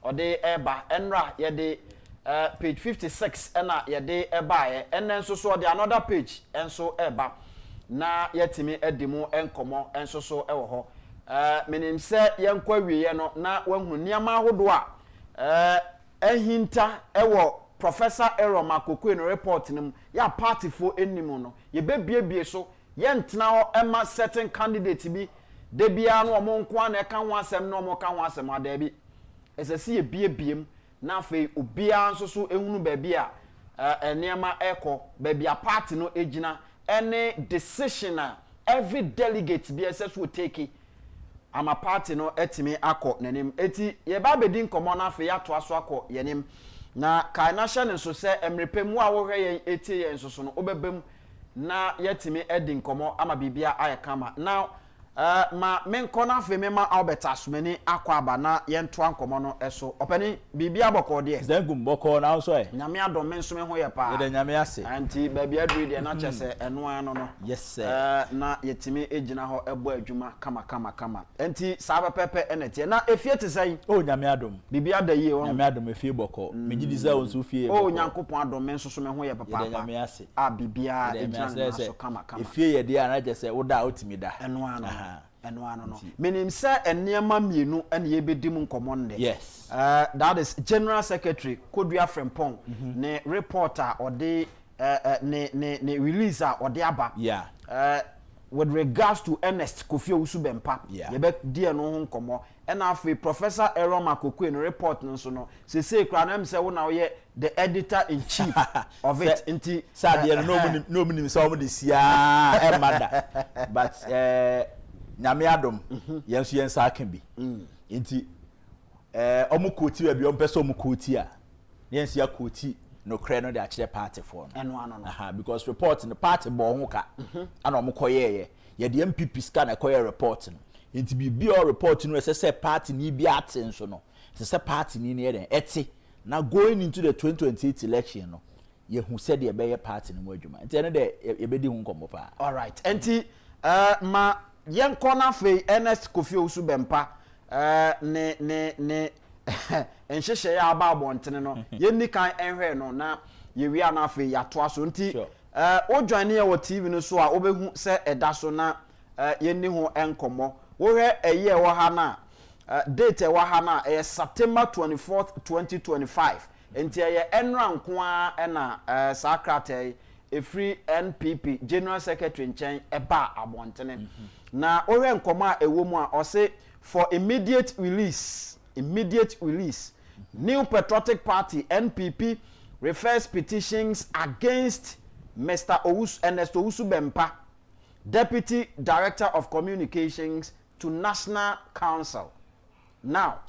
ode eba enra ye de page 56 na ye de eba ye enen so ode another page enso eba na yetimi edimu enkomo enso so ewo ho menim se ye nkwa wiye no na wahunu niama ahodo a ehinta ewo Professor Aaron Makokwe no report nim ya party for enimu no ye bebiebie so ye ntena ho ema certain candidate bi de bia no omo nko na eka ho asem no omo ka ho asem ada bi esese ye biebiem na afei obia nso so ehunu ba bia eniema eko ba bia party no ejina any decision every delegate bi esese will take ama party no etimi akọ nanim eti ye ba bedi nkomo na afei ya to aso akọ yenim na kainasha nso se emrepemu a wo hwe yen etie yen nso no obebem na yetimi edi nkomo ama bibia ayekama now ma menko na fe mema Albert Ashmani akwa aba na yento nkomo no eso opani bibia boko de zengum boko na so e nyame adom menso me ho ye pa ye nyame ase anti babia adri de na chese eno ano no yes sir na yetimi ejina ho ebo adwuma kama anti saaba pepe enetie na efie te sai o nyame adom bibia da yie won nyame adom efie boko megidi za won so fie o nyankopon adom menso so me ho ye papa ye nyame ase bibia ejina so kama efie ye de ana jese woda otimi da eno ano no menim say eniema mienu ene ye bedim nkomo nde yes that is General Secretary Kodua Frempong ne reporter or the ne release or the aba yeah with regards to Ernest Kofi Owusu-Bempah. Yeah. Yebe die no ho nkomo. And afi Professor Aaron Makokwe no report no so no. Say kra na say wo na ye the editor in chief of it. Inti sad no minim so mo de sia e mada. But nyame adom yenso yensa aka bi. Inti omu koti we bi on pese omu koti a. Yenso ya koti no kre no de akire party for no. Eno ano no. Because report in the party bo ho ka. Ana omu koye ye the MPP scan na koye report no. Inti bi all report no say party ni bi aten so no. Say party ni na den eti. Now going into the 2028 election no. Ye hu said ye be party no mo adwuma. Inti ene de ye be di hu nkomo pa. All right. Enti ma yen kona fe Ernest Kofi Owusu-Bempah ne enhyehyɛ ya aba abontene no yenni kan enhwe no na ye wi ana fe ya to aso nti o join ne wo TV no so a obehu se eda so na yenni ho enkomo wo hwe eye wo ha na date wo ha na September 24th 2025 nti eye enra nko a na sakrate free NPP General Secretary nchen eba abontene na o hwe enkomo a ewo mu a o se for immediate release, New Patriotic Party (NPP) refers petitions against Mr. Ernest Owusu-Bempah, Deputy Director of Communications, to National Council. Now,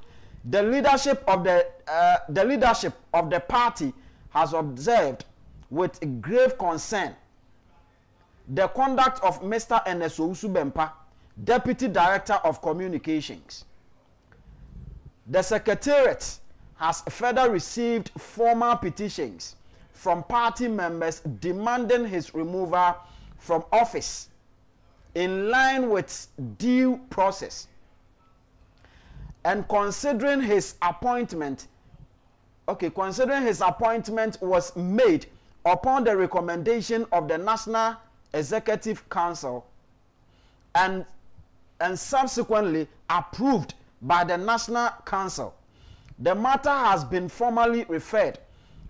the leadership of the party has observed with grave concern the conduct of Mr. Ernest Owusu-Bempah, Deputy Director of Communications. The Secretariat has further received formal petitions from party members demanding his removal from office in line with due process. And considering his appointment was made upon the recommendation of the National Executive Council and subsequently approved by the National Council, the matter has been formally referred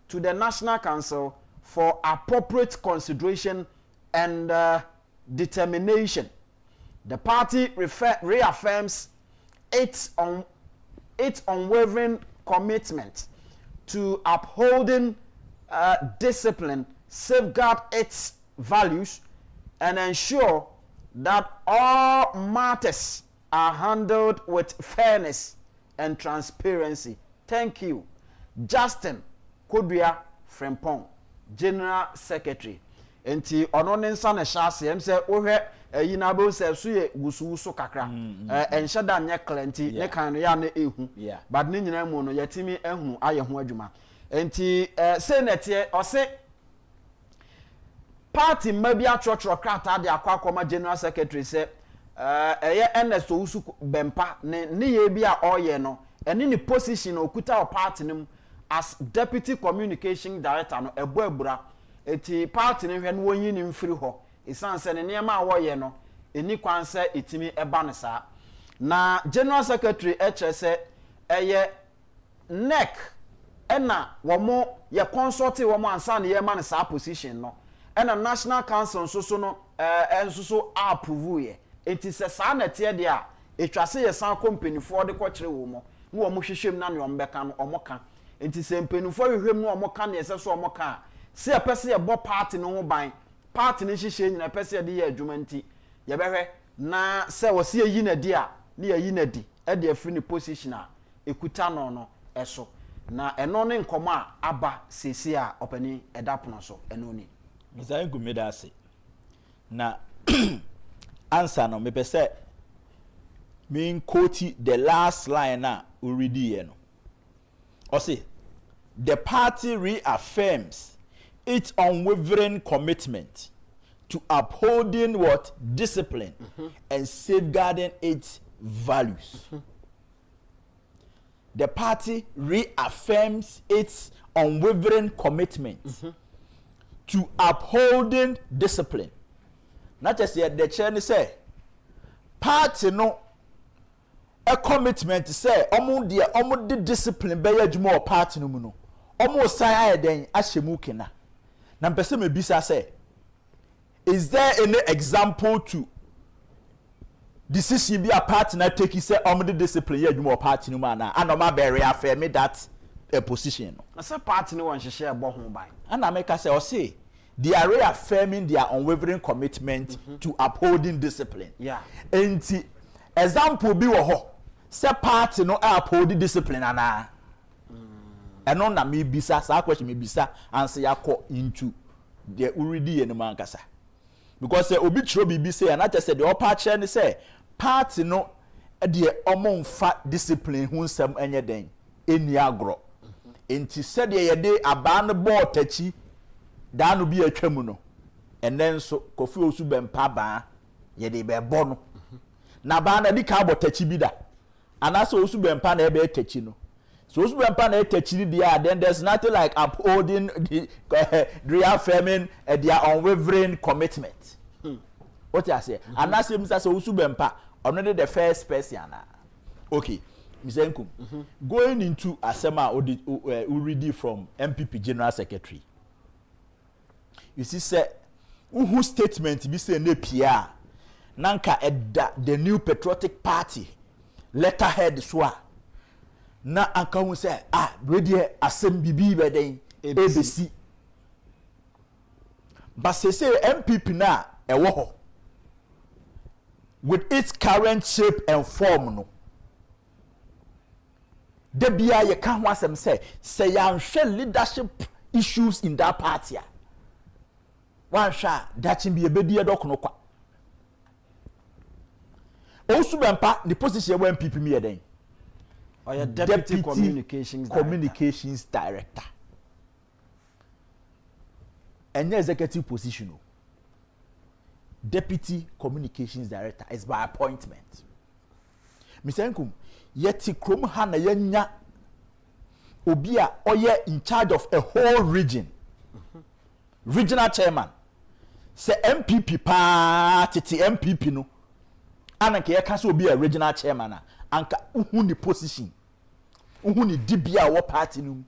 to the National Council for appropriate consideration and determination. The party reaffirms its unwavering commitment to upholding discipline, safeguard its values, and ensure that all matters are handled with fairness and transparency. Thank you. Justin Kodua Frempong, General Secretary. Enti ono ne nsa na hyase em se ohwe yinabo se so ye gusuuso kakra enhye da nye klenti ne kan no ya na ehu but ne nyina mu no yetimi ehu aye ho adwuma. Enti senate ose party maybe atwotro krata de akwa General Secretary se eye Ernest Owusu-Bempah ne ye bi a oye no ene ni position okuta o party nim as Deputy Communication Director no ebura eti party ne hwe no wonyi ni mfiri ho isanse ne niam a woye no eni kwanse etimi eba ne saa na General Secretary se eye neck ena womo ye consult womo ansa ne ye ma ne saa position no ena National Council nso no enso so approve ye enti se saa na tie de a etwase ye san company for de ko kire wo mo wo mo hwehwem na ne ombeka no omoka enti se mpenufo hwehwem no omoka ne se so omoka se epese ye bo party no ho ban party ne hwehwe nyina epese ye de ye adwuma nti ye behwe na se wo se yi na di a ne ye yi na di e de afri ne position a ekuta no no eso na eno ne nkomo a aba sesi a opani edapono so eno ni Mr. Ngumeda ase na answer no me pese me quote the last line na we read here no or say the party reaffirms its unwavering commitment to upholding what discipline and safeguarding its values. The party reaffirms its unwavering commitment to upholding discipline. Not just yet the chair say party no a commitment say omo de discipline be adwuma party no mu no omo sai ayeden ahyemu kena na mpese me bisa say is there any example to decision be a party na take say the discipline you more party no man and no ma bury affirm that position. I say party no one share bo ho ban. And I make say or say they are reaffirming their unwavering commitment to upholding discipline. Yeah. Enti example bi wo ho say party no upholding discipline ana. Eno na me bisa sa question me bisa answer yakọ into the already ene man kasa. Because obi chiro bibi say and I just said the upper chair ni say party no de omonfa discipline hu nsem enye den eni agro. Enti said ye de aban ball tachi da no bi atwam no ene nso kofi osu bempa ba ye de be bo no na ba na di ka bo tachi bi da anase osu bempa na e be tachi no so osu bempa na e tachi dia then there's nothing like upholding the reaffirming their unwavering commitment. What you say anase misa so osu bempa ono the first person na okay Mizenkum, going into Asema Uridi from MPP General Secretary. You see, say, who statement be say ne PR, Nanka edda the new patriotic party, letterhead swa. Na anka who say, ready Asem Bibi beden ABC. But say MPP na ewo with its current shape and form no. Debia ye can want them say yanhwe leadership issues in that party. One shot that can be a bedi edok no kwa. Also bempa the position when people me den. Or your deputy communications director. And your executive position. Deputy communications director is by appointment. Mr. Nkum, yeti krom ha na yenya obi a oye in charge of a whole region. Regional chairman. Say MPP pa titi MPP no. Ananka ye kan so obi a regional chairman anka uhu ni position. Uhu ni dibia wo party no.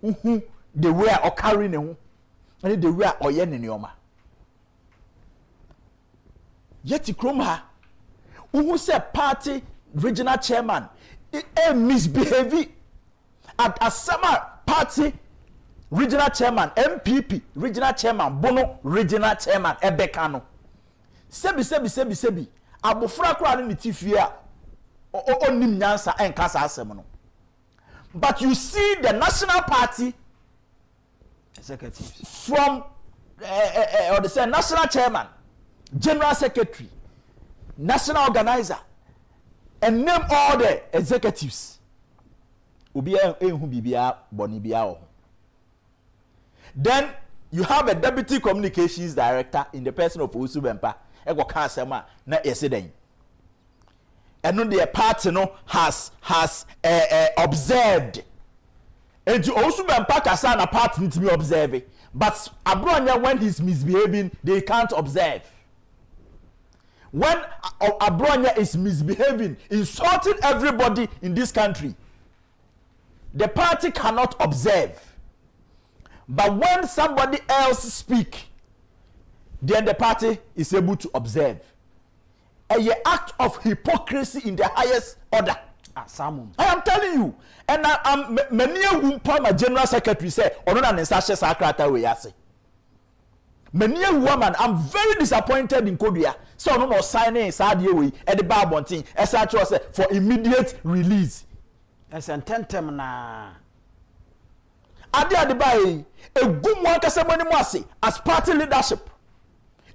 Uhu the way o carry ne ho. And the way oye ne neoma. Yeti krom ha uhu say party regional chairman misbehaving at Asama party regional chairman MPP regional chairman Bono regional chairman Ebekano sebi abofra kra ni tifia onim nyansa enkasa asem no. But you see the national party executives from or the national chairman, general secretary, national organizer, and name all the executives. Then you have a deputy communications director in the person of Usu Bempa. Ego kansema na yesterday. And no the party no has observed. And you also Bempa kasa na party need to be observing. But Abronya when he's misbehaving, they can't observe. When Abronya is misbehaving, insulting everybody in this country, the party cannot observe. But when somebody else speak, then the party is able to observe. A act of hypocrisy in the highest order. I am telling you. And many who my general secretary say, many woman, I'm very disappointed in Korea. So no more signing Saudi at the Barbontin, for immediate release. As an tentem na Adi Adibaye, a good one casemony as party leadership.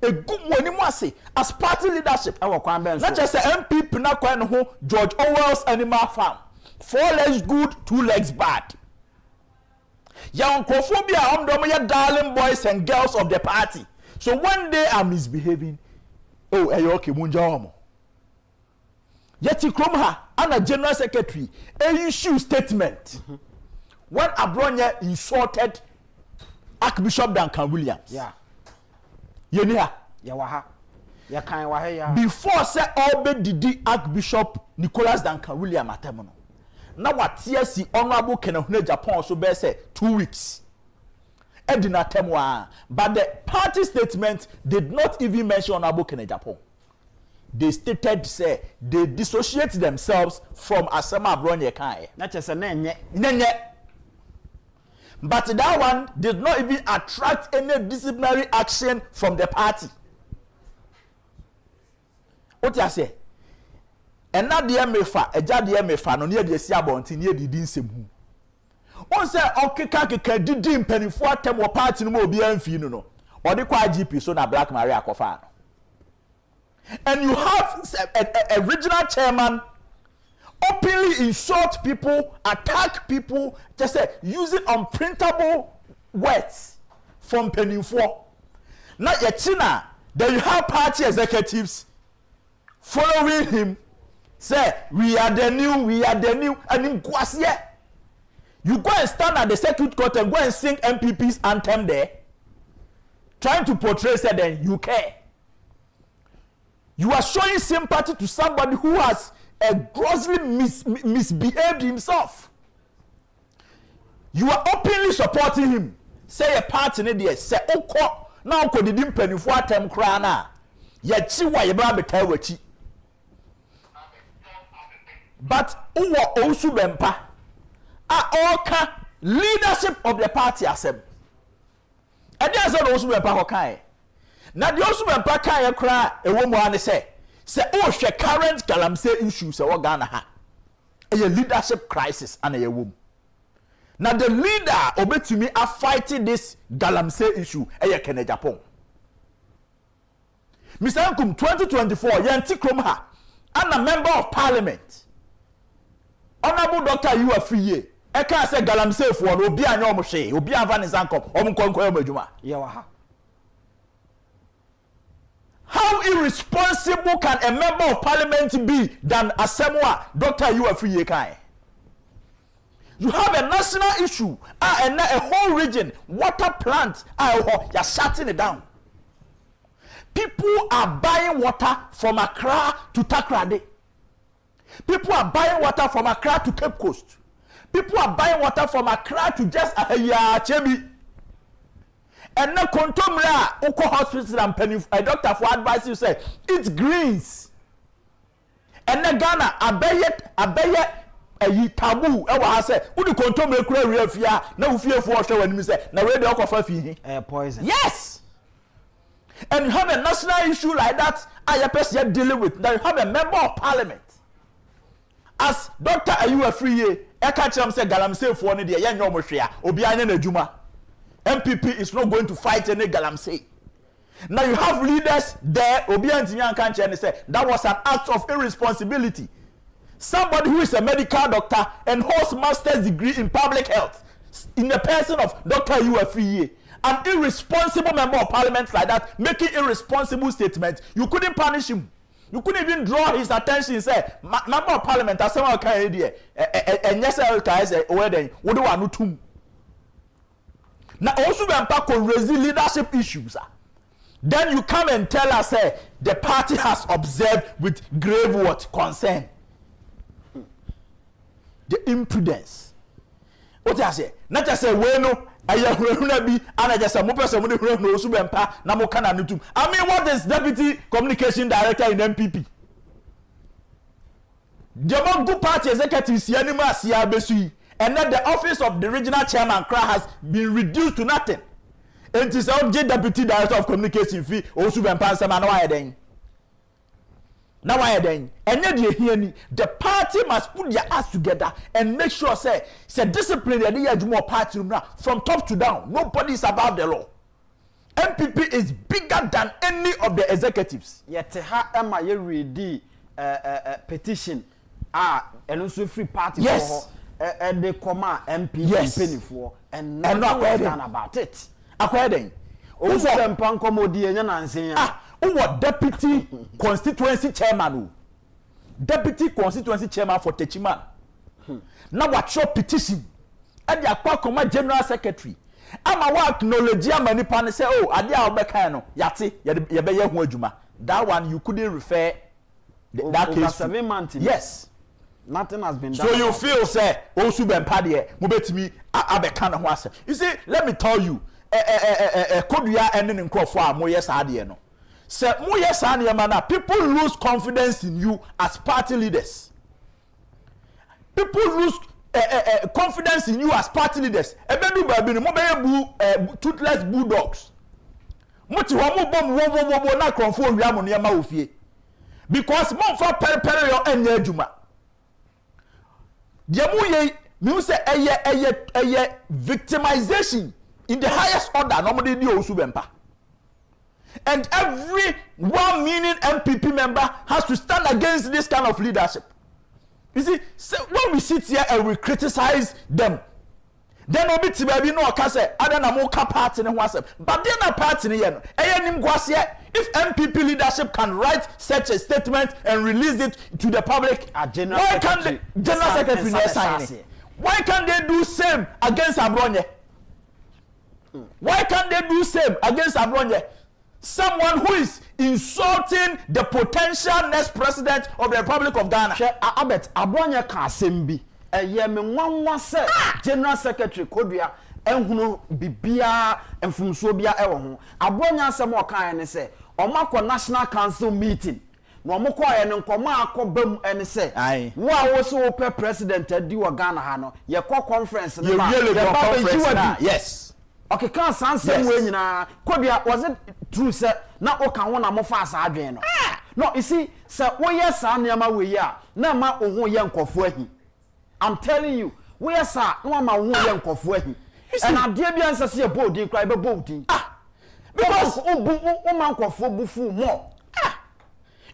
A good one as party leadership. Not just a MP Pinakwan who George Orwell's Animal Farm. 4 legs good, 2 legs bad. Young Kophobia, your darling boys and girls of the party. So one day I'm misbehaving. Oh, Ayoki Munjaomo. Yeti Kromha, and a general secretary, a issue statement. When Abronya insulted Archbishop Duncan Williams. Yeah. Yenia. Yawaha. Yakan Wahaya. Before say Obe Didi Archbishop Nicholas Duncan Williams Atemono. Now what TSC Honorable Kenahune Agyapong so be say 2 weeks. Edina Temwa. But the party statement did not even mention Honorable Kenahune Agyapong. they stated say they dissociate themselves from asema abronye kai. Na chese na enye. But that one did not even attract any disciplinary action from the party. What you say? And now the MFA, a jadi MFA, no near the Siabonti, near the Dinsemu. One say, okay, can do dim penny for them or party no more be no. Or the quiet GP, so na Black Maria Kofano. And you have a regional chairman openly insult people, attack people, just say using unprintable words from penny for. Now yet China, then you have party executives following him. Say we are the new, and in Kwasiye, you go and stand at the circuit court and go and sing MPP's anthem there, trying to portray say then you care. You are showing sympathy to somebody who has grossly misbehaved himself. You are openly supporting him. Say a party in there. Say oko na oko didim penifo atem kra na. Ye chi wa ye ba beta wachi. But uwo osu bempa oka leadership of the party asem. And there is osu bempa ko kan. Na the osu bempa kan ye kra ewo mu ane say oh she current galamsey issues e wo Ghana ha. A leadership crisis and a womb. Now the leader obetumi are fighting this galamsey issue e Agyapong. Mr. Nkum 2024 yanti krom ha and a member of parliament. Honorable Dr. Uafiye e can say galamsey for no obi anya omhwe obi ava ne zankom omkonkon amadwuma. Yewa ha. How irresponsible can a member of parliament be than Asemwa Dr. Uafiye kai? You have a national issue and a whole region, water plant, you're shutting it down. People are buying water from Accra to Takrade. People are buying water from Accra to Cape Coast. People are buying water from Accra to just Chebi. And now Kontomra, Oko Hospital and Penny, a doctor for advice you say, it's greens. And now Ghana, abeye a taboo. I say, who do Kontomra create fear? No fear for show when you say, now where the alcohol fee? Poison. Yes. And you have a national issue like that, I person dealing with. Now you have a member of parliament. As Dr. Uafiye, I catch him say, Galamsey for any day, young Yomoshia, Obiane Nejuma. MPP is not going to fight any galamsey. Now you have leaders there, Obian Tinyan Kanche, and say that was an act of irresponsibility. Somebody who is a medical doctor and holds master's degree in public health, in the person of Dr. Uafiye, an irresponsible member of parliament like that, making irresponsible statements, you couldn't punish him. You couldn't even draw his attention. Say, member of parliament, as someone can hear, and yes, I say, where then, what do I know to? Now also when Paco raise leadership issues, then you come and tell us the party has observed with grave what concern. The impudence. What I say? Not just say we no ayahuna bi and just say mo person mo de no osu bempa na mo kana nutum. I mean, what is deputy communication director in MPP? The good party executive si anima si abesu. And then the office of the regional chairman has been reduced to nothing. And it is our deputy director of communication fee also been passed. Now why then? Now why then? And then the party must put their ass together and make sure say discipline the party from top to down. Nobody is above the law. MPP is bigger than any of the executives. Yet ha am I read petition and also free party. Yes. And they come MP yes. Penny for and nothing was done about it. According, also them pancomodi and saying, what deputy constituency chairman, deputy constituency chairman for Techiman. Now what your petition? And the Akwa general secretary. I'm a work knowledge. Many pan say, oh, I did our backano. Yati, yabeye huajuma. That one you couldn't refer that case. 7 months. Yes. Nothing has been done. So you feel say also ben padie mubetimi abeka ho ase. You see, let me tell you, kodua ene nkrofo a moye saade no. say mo yes na people lose confidence in you as party leaders. People lose confidence in you as party leaders. Ebedu baby no mo be toothless bulldogs. Mo ti ho mo bom wo na kronfo wi am no ma ofie. Because mo fa pere yo enya adwuma. Dia mo ye me say eye victimization in the highest order no mo dey di osu bempa. And every well-meaning MPP member has to stand against this kind of leadership. You see, so when we sit here and we criticize them, then we be baby no say other na mo ka party ne ho asem. But then a party ne no. If MPP leadership can write such a statement and release it to the public, why can't the General Secretary sign it? Why can't they do same against Abronye? Why can't they do same against Abronye? Someone who is insulting the potential next president of the Republic of Ghana. Abet Abronye ka asembi. Eye me nwanwa se General Secretary Kodua enhunu bibia enfumso bia ewo ho. Abronye asem o kan ne se omakọ National Council meeting. No omokọ ye ne nkoma akobam ene se wo a wo so pe president adi wo Ghana ha no ye kọ conference ne ba. Yes. Okay, can Sansen way nyina Kodua was it true say na o kan wona mo fa asa adwen no. No, you see, say wo yes anema we ya na ma ohun ye nkofo ahi. I'm telling you, we yes no ma ohun ye nkofo ahi. And adie bia nsa se boldin cry be boldin. Because o man nkofo bufu more.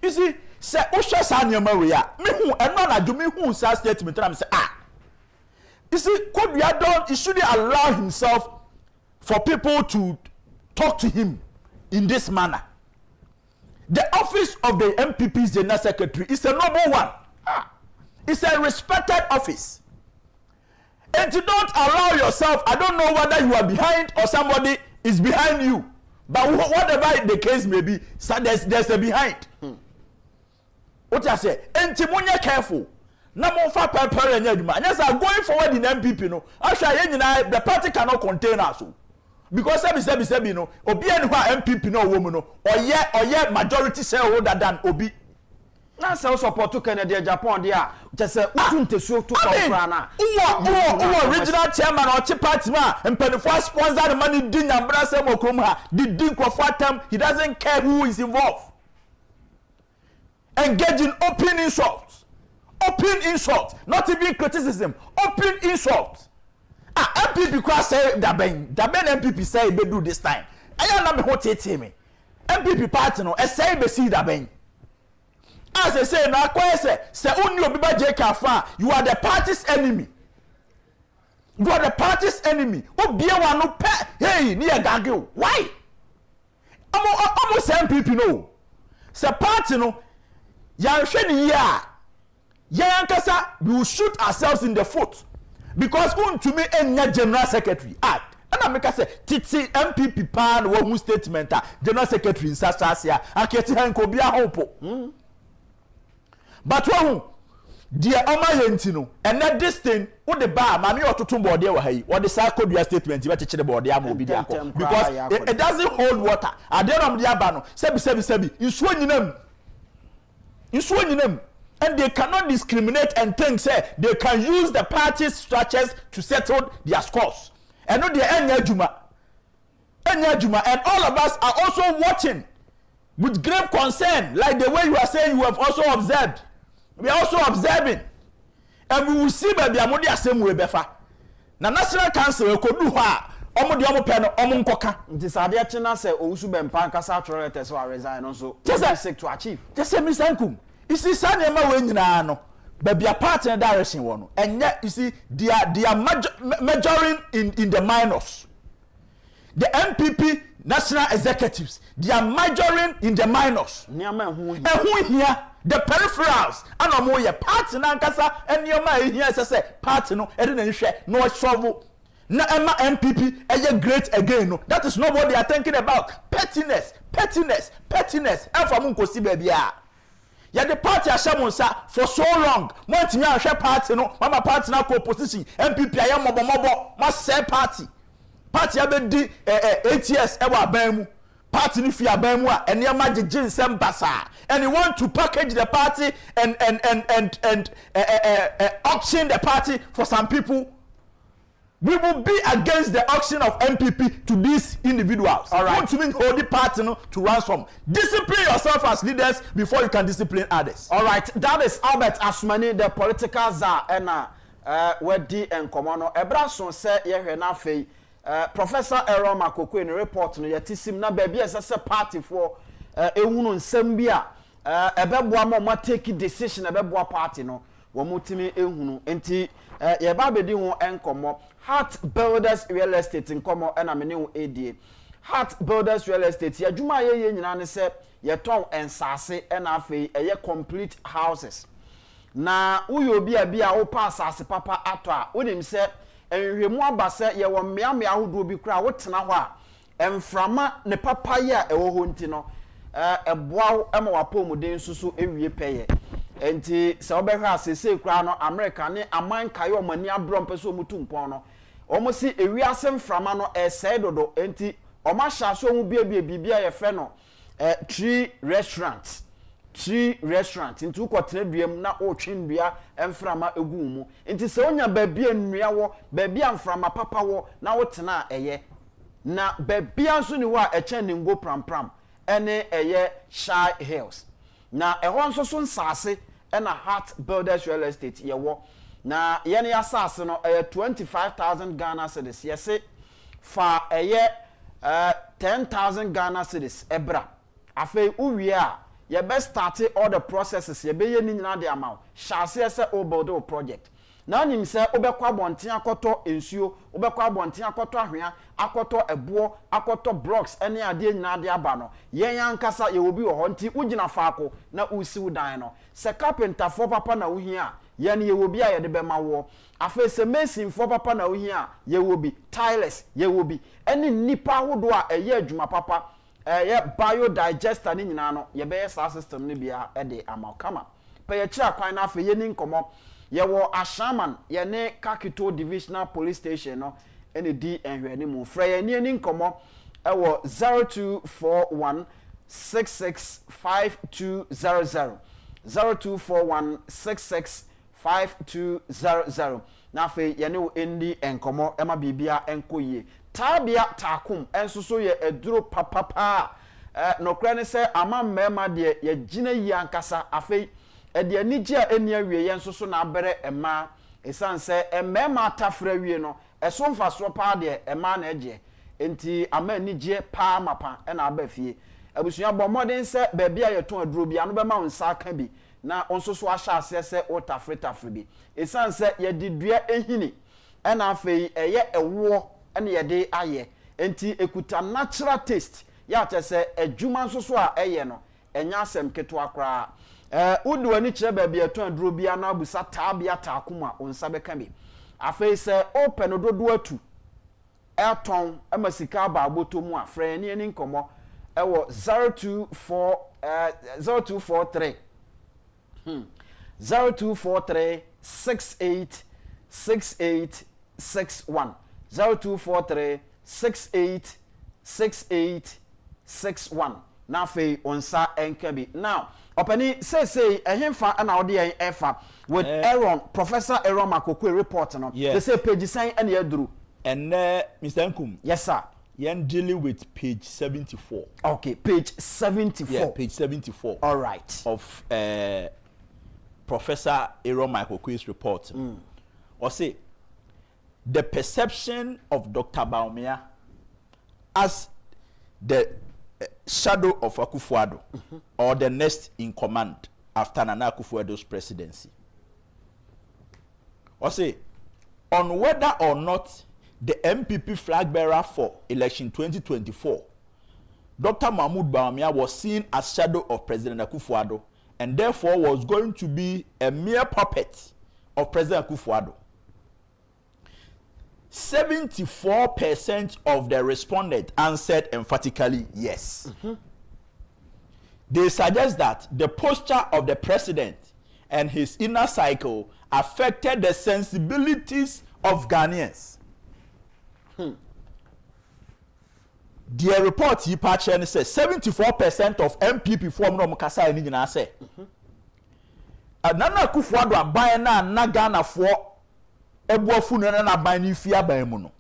You see, say o hwe sa anema we ya me hu eno na dwo me hu sa statement na me say You see, Kodua he shouldn't allow himself for people to talk to him in this manner. The office of the MPP's General Secretary is a noble one. It's a respected office. And you don't allow yourself, I don't know whether you are behind or somebody is behind you. But whatever the case may be, so there's a behind. What I say, and Timunya careful. Na mo fa pepper and yaduma. And yes, I'm going forward in MPP, no. Actually, the party cannot contain us. Because sebi no obi enu ha MPP no woman no oye majority shareholder than obi na say support to Kennedy Agyapong there just say utuntesuo to confra na who original chairman or chief party man and penifo sponsor the money din nyambra say mokrom ha the din crofo time he doesn't care who is involved. Engaging open insult, not even criticism, open insult. MPP cross say Daben MPP say be do this time. I am not me tete me. MPP party no say be see Daben. As I say na kwa say only obi ba JK fa, you are the party's enemy. You are the party's enemy. Obi e wa no pe hey ni e gage. Why? Almost MPP no. Say party no ya hwe ni ya. Ya nkasa we will shoot ourselves in the foot. Because to me enya General Secretary act and I make say titi MPP pan wo statement General Secretary in Sasasia aketi hanko bia hopo but wo dia oma yenti no and this thing wo the bar ma me ototo board e wa hayi wo the Kodua statement be chechire board e am obi dia because it doesn't hold water adenom dia ba no sebi nsuo nyinam and they cannot discriminate and think say they can use the party's structures to settle their scores. And no, they Enyajuma, and all of us are also watching with grave concern, like the way you are saying you have also observed. We are also observing, and we will see baby amodi asem we befa. Na National Council ko du ha, omo de omo pe no omo nkoka. Nti sade a chena say owusu bempa nkasa atro letters so resign also. Just seek to achieve. Just say Mr. Nkum. You see, Sanema we nyina no, but a partner direction one. And yet, you see, they are majoring in the minors. The MPP national executives, they are majoring in the minors. And who here, the peripherals, and no more partner nkasa, and your man here say partner no, and then share no trouble. Na Emma MPP, great again. No, that is not what they are thinking about. Pettiness, and for Munko Sibebia. Ya the party ashamonsa for so long. Montimi ahwe party no, mama party na opposition. MPP ayam mobo ma say party. Party abedi 8 years e wa ban mu. party ni fi aban mu a enema gege nsem basa and you want to package the party and auction the party for some people. We will be against the auction of MPP to these individuals. All right. Want to mean hold the party to ransom. Discipline yourself as leaders before you can discipline others. All right. That is Albert Asmani, the political czar, and wedi and Komono. Ebrason said ye Professor Aaron Makoko in the report no yetisim na baby as a party for ehunu nsem bia ebeboa ma take decision ebeboa party no wo mutimi ehunu enti ye ba bedi ho enkomo Heart Builders Real Estate nkomo na me ne ho edie Heart Builders Real Estate ya dwuma ye nyina ne se ye ton ensase na afei eye complete houses na uyo bia wo pass asase papa ato a wonim se enhwemu abase ye wo mmea ahodo bi kura wotena ho a emframa ne papa ye a ewo ho nti no eboa ema wapomuden susu ewie peye enti se obehwe asese kura no America ne aman kayo mani abro mpeso mutumpon no omo si ewi asem frama no esai dodo enti oma hyaso mu bibia ye fe no tree restaurant nti ukotene duam na otwendua emframa egu mu nti se onya babia nnua wo babia mframa papa wo na wotena eye na babia nso ni wo a eche ne ngo prampram ene eye Shy Hills na ehon nso so nsase ena Heart Builders Real Estate ye wo na ye ne asase no 25,000 Ghana cedis yese fa eye 10,000 Ghana cedis ebra afei uwie a you best start all the processes you be ni nyina de amount shall say o build project na nim say obekwa abonten akoto ensuo obekwa abonten akoto ahwea akoto ebo akoto blocks ene ade nyina de aba no yen yankasa ye obi wo nti ugina faako na usiw dan no se carpenter for papa na uhia ye ne ye obi a ye de bema wo afa se mason for papa na uhia ye obi tilers ye obi ene nipa hodo a eye adwuma papa ye biodigester ni nyina no ye be sa system ni bia e de amakama pe ye kira kwan na afa ye ni nkomo ye wo Ashaman ye ne Kakito Divisional Police Station no ene di enhwe ni mu fra ye ni nkomo e wo 0241 665200 0241 665200 na afa ye ne wo endi enkomo e ma bibia enkoye tabia takum enso so ye eduro papapa no kra ne se ama mmema de ye gina yi ankasa afei de anigye a eni awie ye enso so na abere ema esanse mmema atafra wie no eso mfaso pa de ema na eje enti ama anigye pa mapa na aba fie abusua bo modern se baabi a ye ton aduro bia no be ma nsa aka bi na onso so ahya ase se otafre bi esanse ye didua ehini na afei eye ewo ene yede aye enti ekuta natural taste ya chese adwuma nso so a eye no enya asem keto akra udu ani kire ba bia to aduro bia na abusa tabia taakuma onsa beka bi afei se open dodo atu eton amasika ba aboto mu a fra ni ani nkomo ewo 0243 686861 0243 686861 na fe onsa enkabi now opani say ehemfa na ode yen efa with Aaron Professor Aaron Makoko report no they say page 9 and yaduru and Mr. Nkum yes sir yen dealing with page 74 okay page 74 yeah page 74 all right of Professor Aaron Makoko's report or say the perception of Dr. Baumia as the shadow of Akufo-Addo or the next in command after Nana Akufo-Addo's presidency. Or say, on whether or not the MPP flag bearer for election 2024, Dr. Mahmoud Baumia was seen as shadow of President Akufo-Addo and therefore was going to be a mere puppet of President Akufo-Addo. 74% of the respondents answered emphatically yes. They suggest that the posture of the president and his inner cycle affected the sensibilities of Ghanaians. the report yi pa che ne say 74% of MPP form no mkasa ni nyina say Nana akufo-addo aban na Ghana fo ebuafu na aban ni fi aban mu no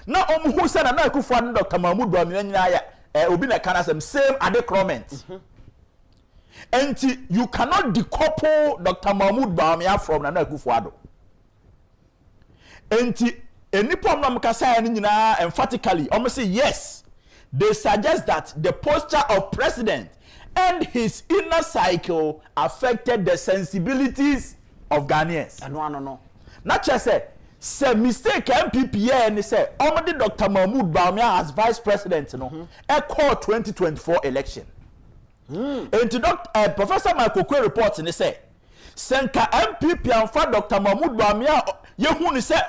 na omuhu say Nana akufo-addo Dr. Mahmoud Bawumia nyina ya obi na kana some same adequate. And you cannot decouple Dr. Mahmoud Bawumia from Nana akufo-addo. And any problem kasa ni nyina emphatically almost say yes. They suggest that the posture of president and his inner cycle affected the sensibilities of Ghanaians. No. Not just say mistake MPP and say already Dr. Mahmoud Bawumia as vice president no call 2024 election. And to Professor Michael Kwe report and say Senka MPP and for Dr. Mahmoud Bawumia you say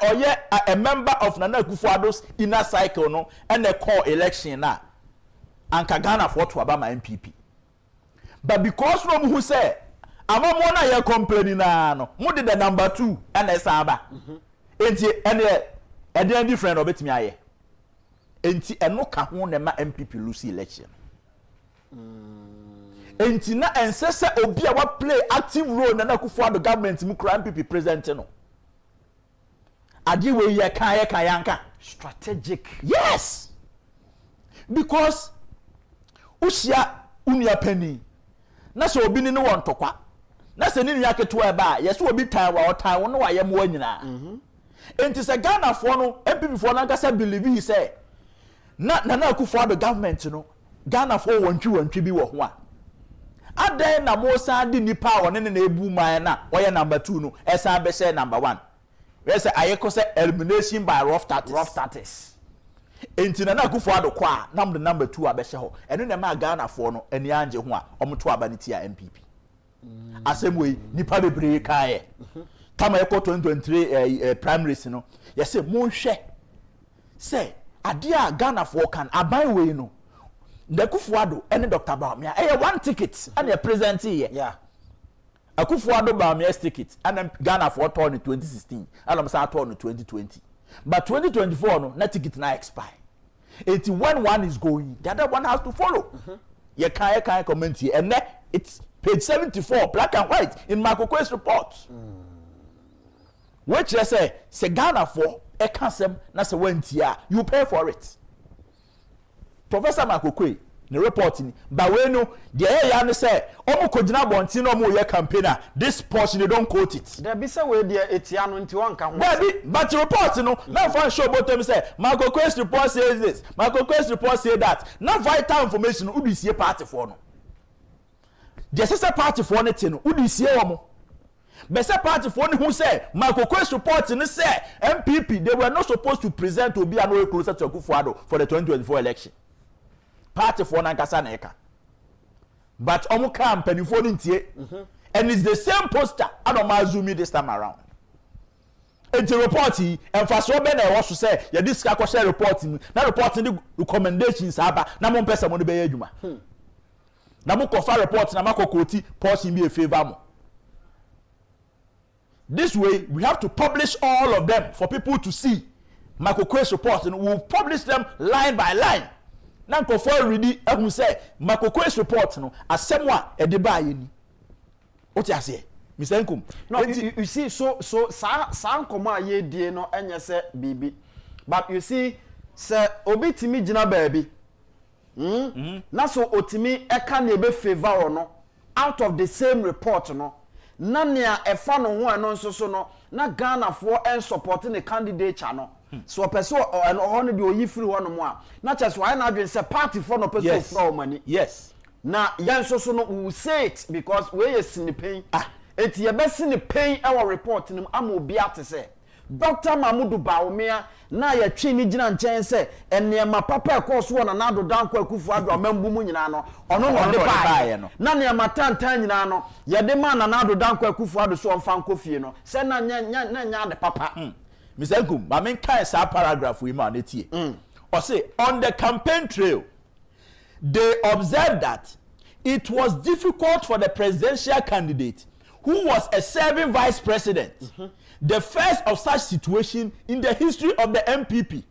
a member of Nana akufo-addo's inner cycle no and they call election na anka Ghana for to Obama MPP. But because no who say amamona ye complaining na no mo de the number 2 and esaba enti ene different obetimi aye enti eno ka ho na ma MPP lose election enti na ensese obi a wa play active role na akufo-addo government mu kra MPP president no adi we ye kan yanka strategic. Yes, because usia unia penny na so obi ni won tokwa na se ni nua keto e ba yes obi tan wa otan won wa yem wanyina enti se Ghana for no MPP for na gasa believe he say na akufo-addo government no Ghana for wantwi bi wo ho a adan na mo sa di nipa won ne na ebu man na oye number 2 no esa be say number 1 we say ayeko say elimination by rough status enti na akufo-addo kwa na number 2 abehye ho eno na ma Ghana for no ani anje ho a omoto abaniti a MPP asemwe nipa bebre kae tama yeko 2023 primaries no yese monhwe say ade a Ghana for kan aban we no akufo-addo ene Dr. Bawumia one ticket and a present here yeah akufo-addo Bawumia's ticket and Ghana for turn in 2016 and I'm saying turn in 2020 but 2024 no na ticket na expire. It's when one is going the other one has to follow. You can't comment here and it's page 74 black and white in Michael Kwe's report which they say Ghana for a cancel na se went here you pay for it. Professor Michael Kwe the reporting but we know the area say omo kojina bonti no mo ye campaigner this portion they don't quote it there be say we there etiano nti wan ka ho but report no na fan show bottom say Michael Kwe's report says this Michael Kwe's report say that na vital information who see party for no the sister party for anything who see omo but say party for who say Michael Kwe's report ni say MPP they were not supposed to present to be an way closer to akufo-addo for the 2024 election. Party for nankasa na eka but omu campaign for ntie and it's the same poster adoma zoomi this time around enti report yi emfaso be na e wo so say ya discuss ko share report ni na report ni recommendations aba na mo pesa mo no be ya adwuma na mo ko fa report na makokoti portion be a favor mo. This way we have to publish all of them for people to see. Michael Kwe's report and we'll publish them line by line. Now go for ready who say Michael Kwe's report no asemwa e de ba ye ni. What you say? Mr. Nkum. No, you see sa nkoma ye die no enye se bibi. But you see se obi timi gina baabi. Na so otimi eka na ebe favor no out of the same report no. Na nea efa no ho eno nso so no na Ghana for en supporting the candidate no. So person and on the oyi free one mo a na chese why na adwen say party for no person for money. Yes. Na yan so no we say it because we is in the pain. Eti ye be sin the pain our report nim am obi ate say Dr. Mahmoud Bawumia na ye twi ni gina nchen say enema papa e course one na do dan kwa akufo-addo amambu mu nyina no ono no de bae no na enema tantan nyina no ye de man na do dan kwa akufo-addo so on fan kofie no say na nya de papa. Mr. Nkum, I mean kind of paragraph we man it here. Or say on the campaign trail they observed that it was difficult for the presidential candidate who was a serving vice president, the first of such situation in the history of the MPP,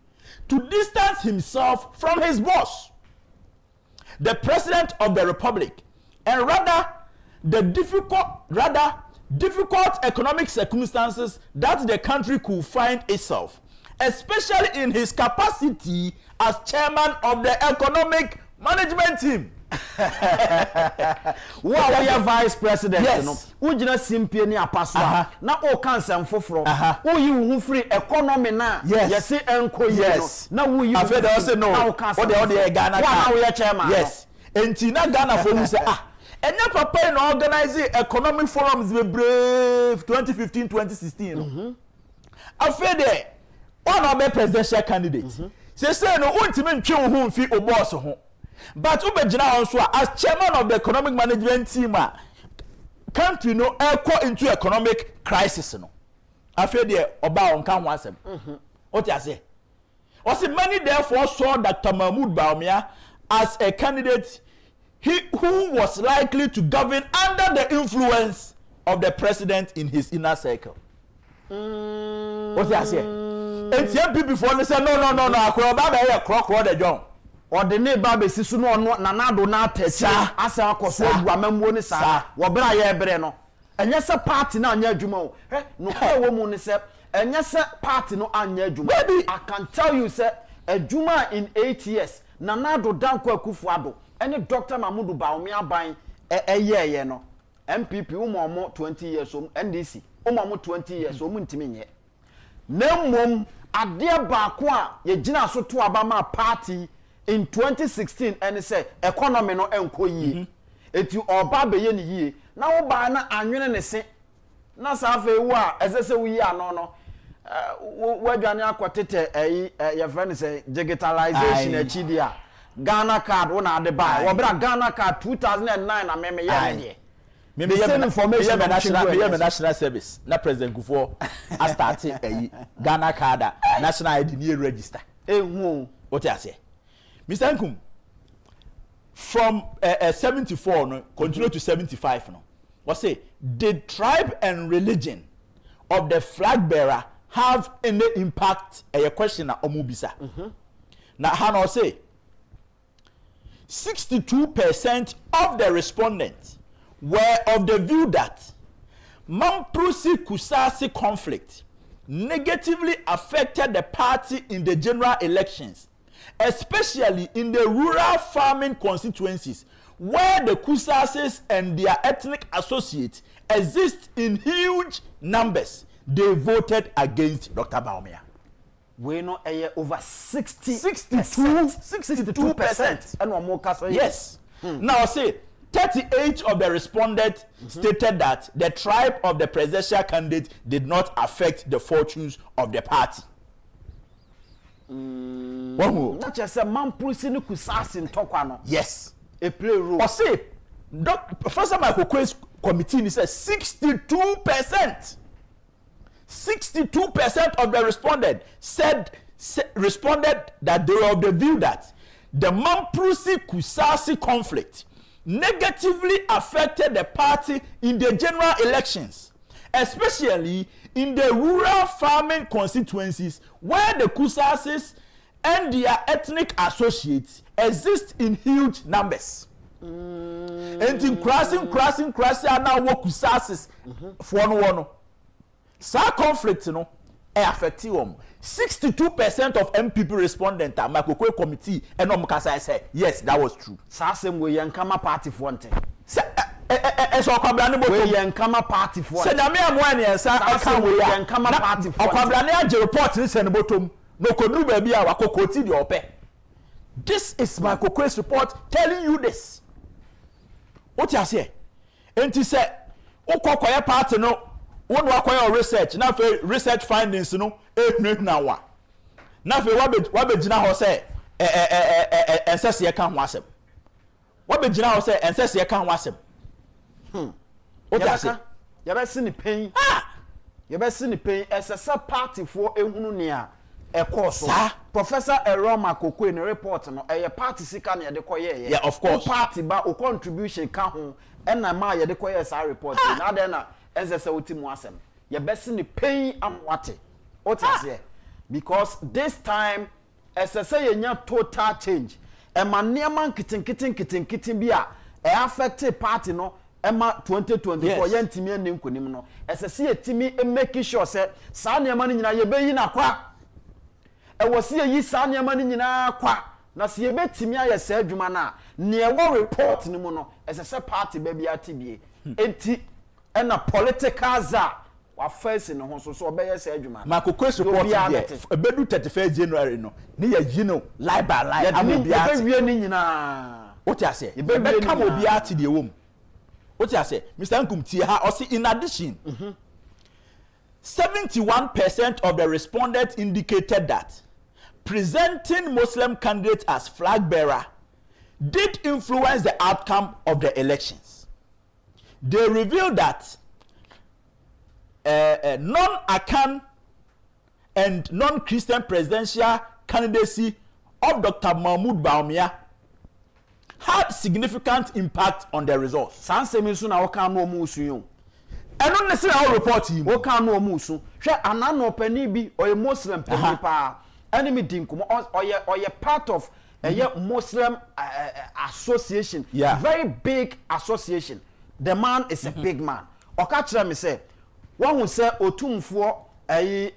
to distance himself from his boss, the President of the Republic, and rather difficult economic circumstances that the country could find itself, especially in his capacity as chairman of the economic management team. What we are vice president, yes. No. Who just simply ni apaswa. Na o cancer foforo. Who you free economy na. Yes. You say enko yes. No. Na who you. I feel also no. What the Ghana. Now we are chairman. Yes. Entina Ghana for who say enya papa in organizing economic forums be brave 2015-2016. I feel there one of the presidential candidates. Say no ultimate ntwe ho fi oboss ho. But ubejina also as chairman of the economic management team, country no echo into economic crisis no. I feel there oba on kan wasem. What you say? Also many therefore saw Dr. Mahmoud Bawumia as a candidate who was likely to govern under the influence of the president in his inner circle. What you say? And some people before say no. Akro baba here krokro the John. Or the neighbor be sisu no nanado na techi asa akoso aguamamwo ni sa wo bra ye bre no enye se party na anya adwuma o no ko wo mu ni se enye se party no anya adwuma. I can tell you say adwuma in 8 years nanado danko akufo-addo any Dr. Mahmoud Bawumia ban ye no MPP umo 20 years NDC umo 20 years ntimi nye nemmom ade ba ko a ye gina so to abama party in 2016 and say economy no enko yie eti oba be ye ni yie na wo ba na anwene ne se na sa fe wo a esese wo yie ano no wadwane akotete your friend say digitalization achidi a Ghana card wo na ade ba wo bra Ghana card 2009 na me ye me information national service na president Kufo a start Ghana card national ID ni register what you say Mr. Nkum, from 74 no, continue to 75 no. What say? Did tribe and religion of the flag bearer have any impact? A question na omubisa. Now, Hano say 62% of the respondents were of the view that Mamprusi-Kusasi conflict negatively affected the party in the general elections, especially in the rural farming constituencies where the Kusasis and their ethnic associates exist in huge numbers. They voted against Dr. Bawumia. We know over 62%. And one more case. Yes. Now say 38 of the respondents stated that the tribe of the presidential candidate did not affect the fortunes of the party. Not just a man pushing the Kusasi in Tokwano. Yes. A play role. Or say, Professor Michael Quay's committee says 62%. 62% of the respondents responded that they were of the view that the Mamprusi-Kusasi conflict negatively affected the party in the general elections, especially in the rural farming constituencies where the Kusasis and their ethnic associates exist in huge numbers. And in crossing now what Kusasis for no. Sa conflict no affect you. 62% of MPP respondents at Makokwe committee and Omukasa say yes, that was true. Sa same way Yankama party for one thing. So Okwabrane bo we Yankama party for. Se na me amwani ensa aka we Yankama party for. Okwabrane age report ni se ne botom. No koduru ba bia wakokoti de ope. This is Makokwe's report telling you this. What you say? Enti se ukokoye party no one wakoye research na fe research findings no na wa. Na fe wabegina ho say ensese ye kan ho asem. Wabegina ho say ensese ye kan ho asem. What you say? You be see ni pain. You be see ni pain ss party for ehunu ne a course. Professor Eroma Kokwe in report no a party sika na de koye. Yeah, of course. Party ba o contribution ka ho and na ma ye de koye sa report. Na de na ss wotimu asem. You be see ni pain am wate. What you say? Because this time ɛsɛ yenya total change ɛma nneɛma nkitenkiten bi a affect party no ɛma 2024 yɛntimi ani nkonim no ɛsɛ yɛtimi make sure sɛ saa nneɛma no nyinaa yɛbɛyi na kwa ɛwɔ sɛ yɛyi saa nneɛma no nyinaa kwa na sɛ yɛbɛtimi ayɛ saa adwuma no a nea ɛwɔ report no mu no ɛsɛ sɛ party baabi atibie enti ɛna political za wa face no ho so ɔbɛyɛ saa adwuma ma kokos report here ebedu 31 January no ne yɛ yi no lie by lie amobi ati yɛbɛwie ne nyinaa what you say yɛbɛka obi ati de wom what you say Mr. Nkum tie ha or see in addition 71% of the respondents indicated that presenting Muslim candidates as flag bearer did influence the outcome of the elections. They revealed that non-Akan and non-Christian presidential candidacy of Dr. Mahmoud Bawumia had significant impact on the results. Sansemi so na woka no omusu yo. Eno nese na report yi. Woka no omusu. Hwe anano pani bi oye Muslim pani pa. Enemy dinkum oye part of a Muslim association. Yeah. Very big association. The man is a big man. Oka kire me say one who say otumfo ne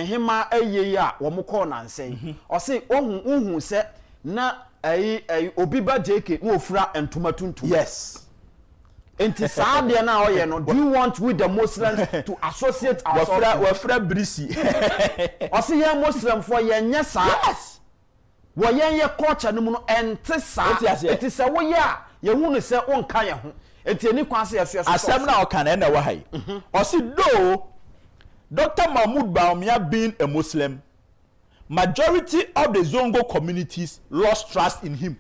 hima ayi a wo mo call nansen. O say ohun say na obi ba JK no ofura entoma tuntum. Yes. Enti saa de na oye no, do you want with the Muslims to associate ourselves? Wafra brisi. O say ye Muslim for ye nya saa. Yes. Wo ye culture no mu no ente saa. Enti say wo ye a ye hu no say onka ye ho. Enti eni kwan say yeso asem na oka na wa hai. O say though Dr. Mahmoud Bawumia being a Muslim, majority of the Zongo communities lost trust in him.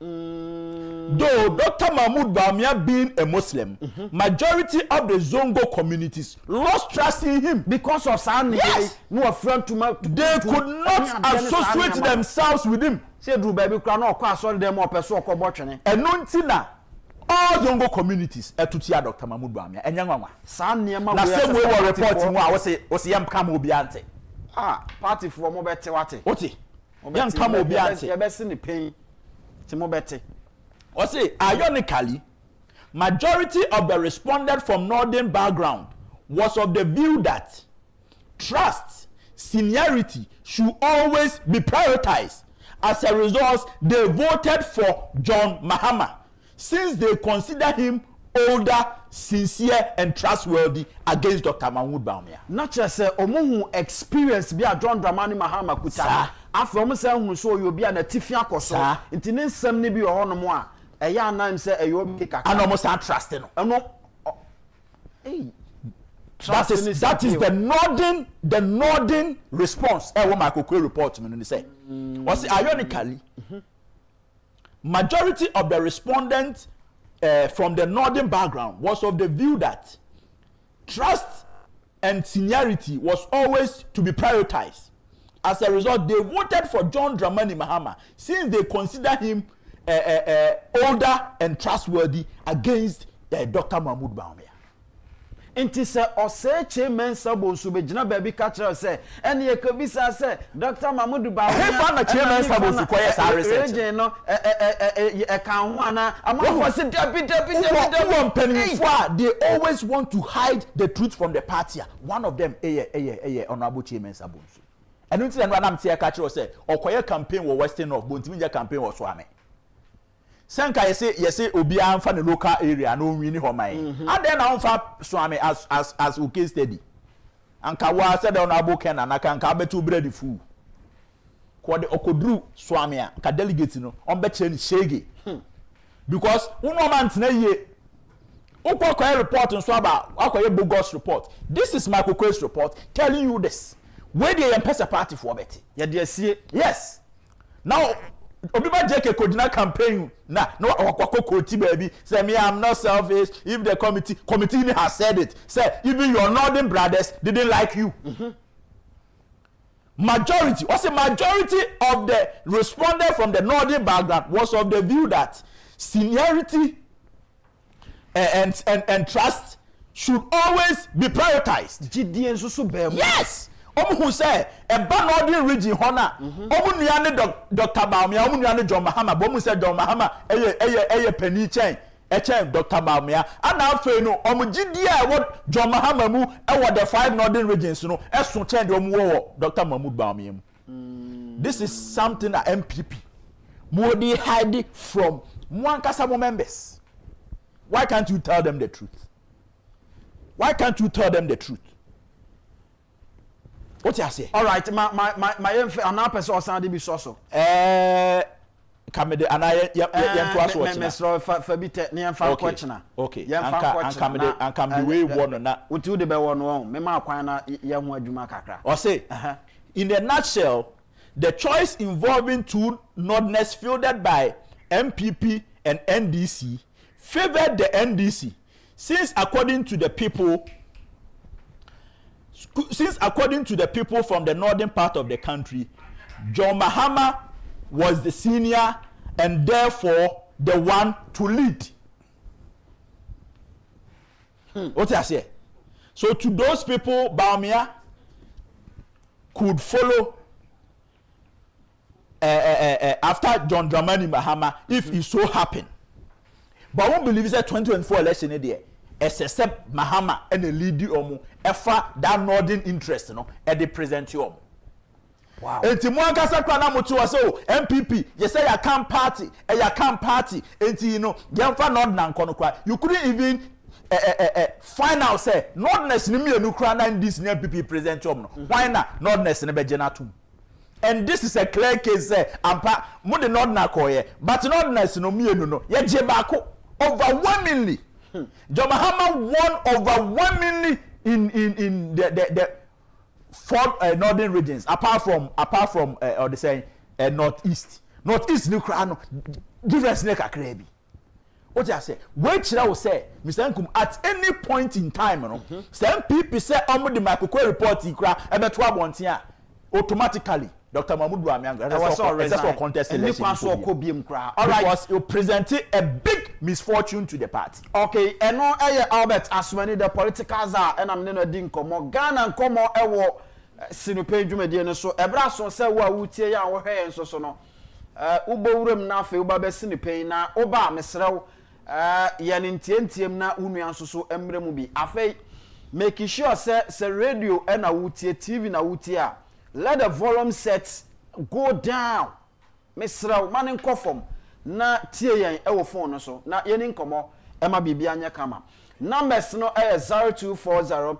Though Dr. Mahmoud Bawumia being a Muslim, majority of the Zongo communities lost trust in him because of Sani. Yes. No friend to they could not associate themselves with him. Say Drew baby crown or class all them up so ko botchene. Enuntina all Zongo communities etutia Dr. Mahmoud Bawumia enyanwa. Sani ma na same way we reporting wo say yam kam obi ante. Party for mo bete wate. Oti. Yam kam obi ante. You be see the pain. Timobete. Or say, ironically, majority of the respondents from northern background was of the view that trust, seniority should always be prioritized. As a result, they voted for John Mahama, since they consider him older, sincere, and trustworthy against Dr. Mahmoud Bawumia. Not just omuhu experience be a John Dramani Mahama kuta. After omu say hu so you be an atifia koso. Nti ne nsem ne bi ho no mo a eya nan say eyo bi kaka. And almost trust no. Eno that is the northern response. What my Kokwe report me no say. Was ironically majority of the respondents from the northern background was of the view that trust and seniority was always to be prioritized. As a result, they voted for John Dramani Mahama, since they consider him older and trustworthy against Dr. Mahmoud Bawumia. Inti se oseche mensa bonsu be gina baby catcher say ene ye kabisa say Dr. Mahmoud Bawumia he fa na che mensa bonsu koye sa research no kan ho ana amafo se dabi they always want to hide the truth from the party. One of them honorable che mensa bonsu. And until then, I'm saying, catcher say, or koye campaign or Western of Bontiminja campaign or Swami. Sanka, you say, Obian from the local area, no winning home. And then I'm for Swami as okay steady. And Kawa said on our book and I can come to bread fool. Quad Okodru Swami, ka delegates no, on betchen shaggy. Because one man's na ye. Oko report on Swaba, Okoye bogus report. This is Michael Quest report telling you this. Where they empesa party for Betty? Yes. Now, Obiba JK Kodina campaign no Wakoko baby. Say me, I'm not selfish. If the committee has said it, say even your northern brothers didn't like you. Majority of the respondents from the northern background was of the view that seniority and trust should always be prioritized. GDN so yes. who say a ban region hona Dr. Baumia omu John Mahama bomu say John Mahama eye penny chain Dr. Baumia and now no GDI what John Mahama mu the 5 northern regions no esun change Dr. Mahmoud Baumia. This is something that MPP Modi hide from Mwankasa members. Why can't you tell them the truth? Why can't you tell them the truth? What you say? All right, my another person or somebody be so. Kamede anaye yentoa so ochina. Mesro fa bite ne yemfa kwachina. Okay. And come we won na. Uti de be won won. Me ma kwan na ye ho adwuma kakra. Or say, in a nutshell, the choice involving two Northerners fielded by MPP and NDC favored the NDC since according to the people from the northern part of the country, John Mahama was the senior and therefore the one to lead. What I say? So to those people, Baumia could follow after John Dramani Mahama if it so happened. But I won't believe that 2024 election there, except Mahama and the lead omu efa that northern interest no at the present you. Wow. Enti mo ankasa kwa na mutu wa so MPP you say you can't party enti you know yemfa northern nko no kwa you couldn't even find out say northerners ni mienu kra na this near MPP present you no why na northerners ne be genatum. And this is a clear case ampa mo the northern akoye but northerners no mienu no ye je bako overwhelmingly. John Mahama won overwhelmingly in the 4 northern regions apart from or they say northeast nukrano difference ne kakra bi. What I say which I will say Mr. Nkum at any point in time no some people say omo the micro report ikra ebeto abontia automatically Dr. Mahmoud Buhari that's for contest election. All right, because you presented a big misfortune to the party. Okay, and no Albert Asmani the political czar and I'm neno din komo Ghana komo ewo sinupe dwumade no so ebra so se wo awutie ya wo hwe enso so no ubowuram na afa uba be sinupe na oba mesrew ye ne ntiem na unua nso so emre mu bi afa make sure se radio and awutie TV na awutie a let the volume set go down. Mesrew man nkofom na tie yen ewo phone no so na yeni nkomo ema bibia anya kama numbers no 0240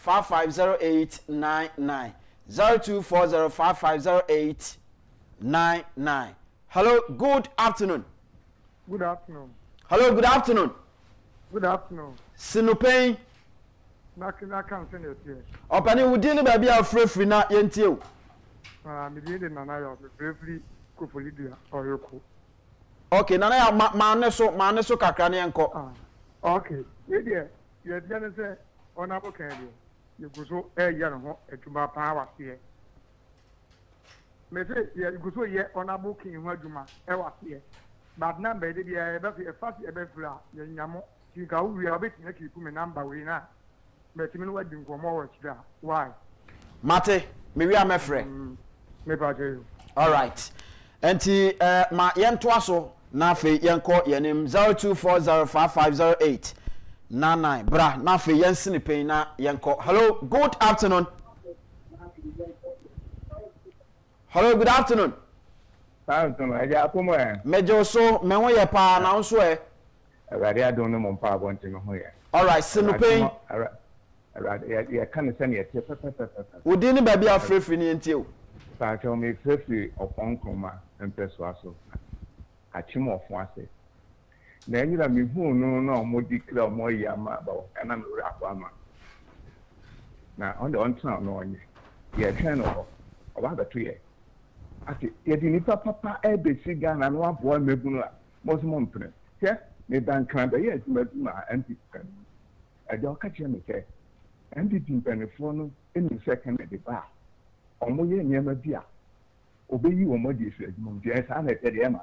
550899 0240550899. Hello, good afternoon. Good afternoon. Hello, good afternoon. Good afternoon. Sinupay. Na kan send it here. Opani udi ni baby afrefri na yentie o. Me dey na yo free ko polidia oyoko. Okay, nana ya ma ne so kakra ne enko. Okay. We there. You dey say honorable can you go so ya no ho adwuma pa wa se. Me say you go so ye honorable king ho adwuma e wa se. But number dey there e be fast e be fla ye nyamo. Tinka wu ya be tin keep me number we na. But me no wa din ko mo wa chida. Why? Mate, me wi amefre. Me ba je. All right. Enti ma yento aso na fe yenko yenim 0240550899 bra na fe yensini pen na yenko. Hello, good afternoon. Hello, good afternoon. Agyapong. Mejo so me ho ye pa na nso e. Awari adon no mo pa abonte me ho ye. All right, sinu pen. Awari ya kan se na ye te Udi ni baby afrefri ni entie o. Pacho me frefri ofonkoma empeso aso. Achimo ofon ase. Na enyi me hu no mo declare mo yama ba na me akwa ma. Na on the on town no onye. Ye twen no oba ba to ye. Ati ye di ni papa e be si Ghana no abo megunu a mo so mo mpre. Ye me dan kan be ye ma MP kan. Ajo ka che me ke. MPP mpanifo no eni second de ba. Omo ye nyema bia. Obeyi omo di efi adwuma di esa na e de e ma.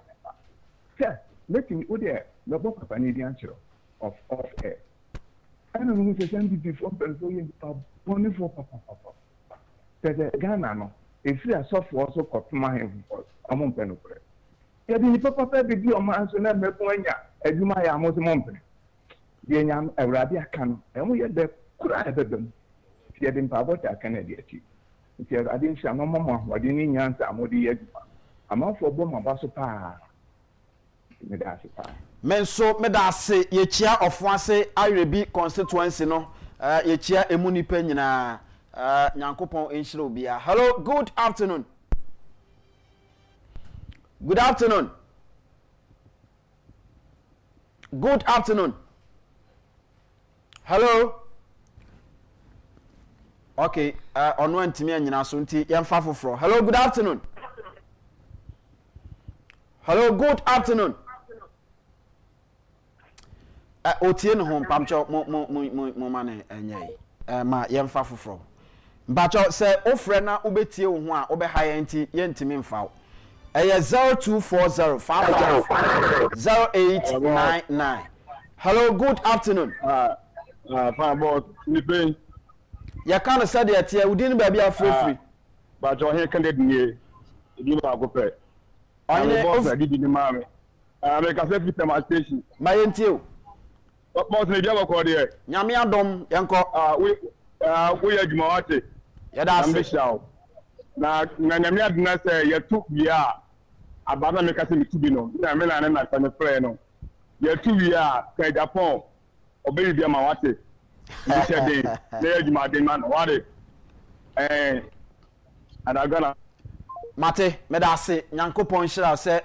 Sir, let me o there no bo papa ni di anchiro of air. I don't know who say MPP for person yin pa boni for papa. said Ghana no if you are soft also got to my him among penopre. Yet in papa be on my answer never point as you might almost monthly. The young Arabia can and we had the cry them. She had in power that Canada. If you I didn't say no more, what didn't you answer? I'm with the I'm out for bomb of Basopa. Menso medase ye chia ofwase Irebi constituency no ye chia emuni pe nyina nyankopon enhire obia. Hello, good afternoon. Good afternoon. Good afternoon. Hello. Okay, ono antimi anyina so nti yemfa foforo. Hello, good afternoon. Hello, good afternoon. Otie no hom pamcho mo mane enyai ma yemfa foforo mbacho se ofre na obetie wo ho a obeha yenti yentimi mfa eye 0240550899. Hello, good afternoon. Fine boss nipe ya kan say de tie udin ba bia free bacho he kan de die di ba go pe onye boss di di mame me ka se fit ma station ma yenti o boss ne dia ba ko de nyame adom yenko we ya juma wate ya da se na nyame adna se ya tu bia abana me ka se mi tu bi no na me na fa ne frɛ no ya tu bia ka Agyapong obey bia ma wate ni se de ya juma de man wade adagana mate me da se nyankopon hira se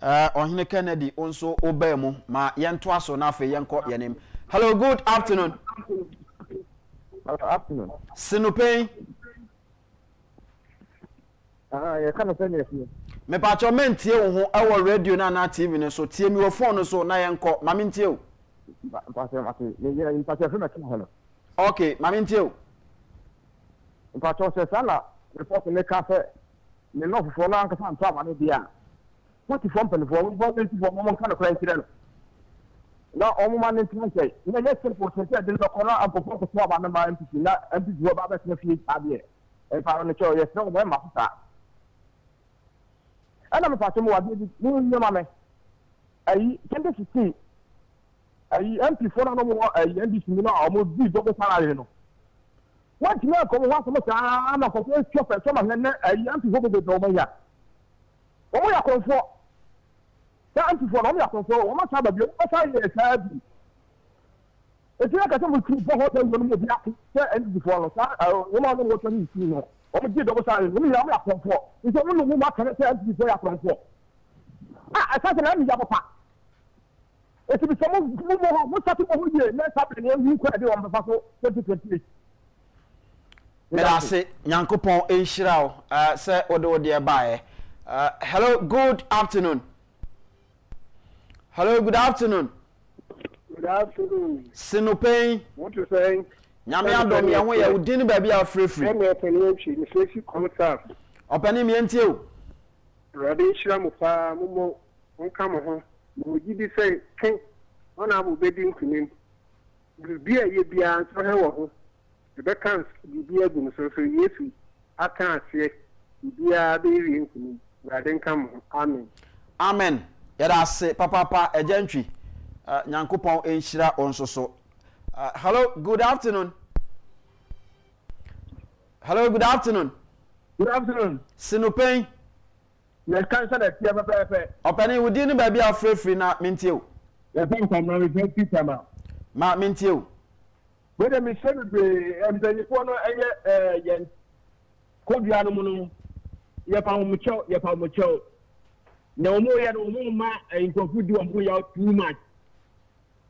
ohene Kennedy onso obey mu ma yento aso na afa yenko yenim. Hello, good afternoon. Afternoon. Sinupei. You can't say anything. Me pacho mentie wo ho ewo radio na TV ne so tie mi wo phone no so na yenko ma mentie o. Okay, ma mentie o. Pacho se sala report ne cafe ne no fo na nka fa ntwa ma ne bia. What if one for one for one kind of crime? No, all man in Tuesday. In the next report, they said the corner and perform the swab on the man to see that and to go about the feet. If I on the show, yes, no, when master. And I'm a part of what did you mamma? I can't see. I empty for no more. I empty almost be double salary. What you know, come once a month, I'm a complete shop at some of them. I empty over the domain. Oh, we are comfort. Thank you for all your control. What much have you? What are you saying? If you are going to keep for hotel, you will be happy. And before, you know what you know. Or did double silence. We are not comfort. It's only no more can say before you are comfort. I can't let me have a pack. If it is someone who wants to go here, let's happen. You could do on the Paso 2028. I say, Yankopon Enshirao, say, Odo dear by. Hello, good afternoon. Hello, good afternoon. Good afternoon. Sinupei. What you saying? Nyame adom ye ho ye udin ba bia free. I'm a penny chi, the safety commissioner. Opani mi entie o. Rade shira mo pa mo nka mo ho. Mo gi bi say ken ona mo be din kunim. Bibia ye bia so he wo ho. The bekans bibia gu so so Yesu aka ase bibia be ri kunim. Rade nka mo. Amen. Amen. Yada se papa agentry nyankopon enhira onso so. Hello, good afternoon. Hello, good afternoon. Good afternoon. Sinupei. Let's cancel that here papa. Opani wudi ni ba bia free na mentie o. Ya thank you man we thank you ma mentie o. We dey me say be emtani ko no eye yen kodua no mu no ye pa mo chew na omo ya no omo ma nkofu di omo ya too much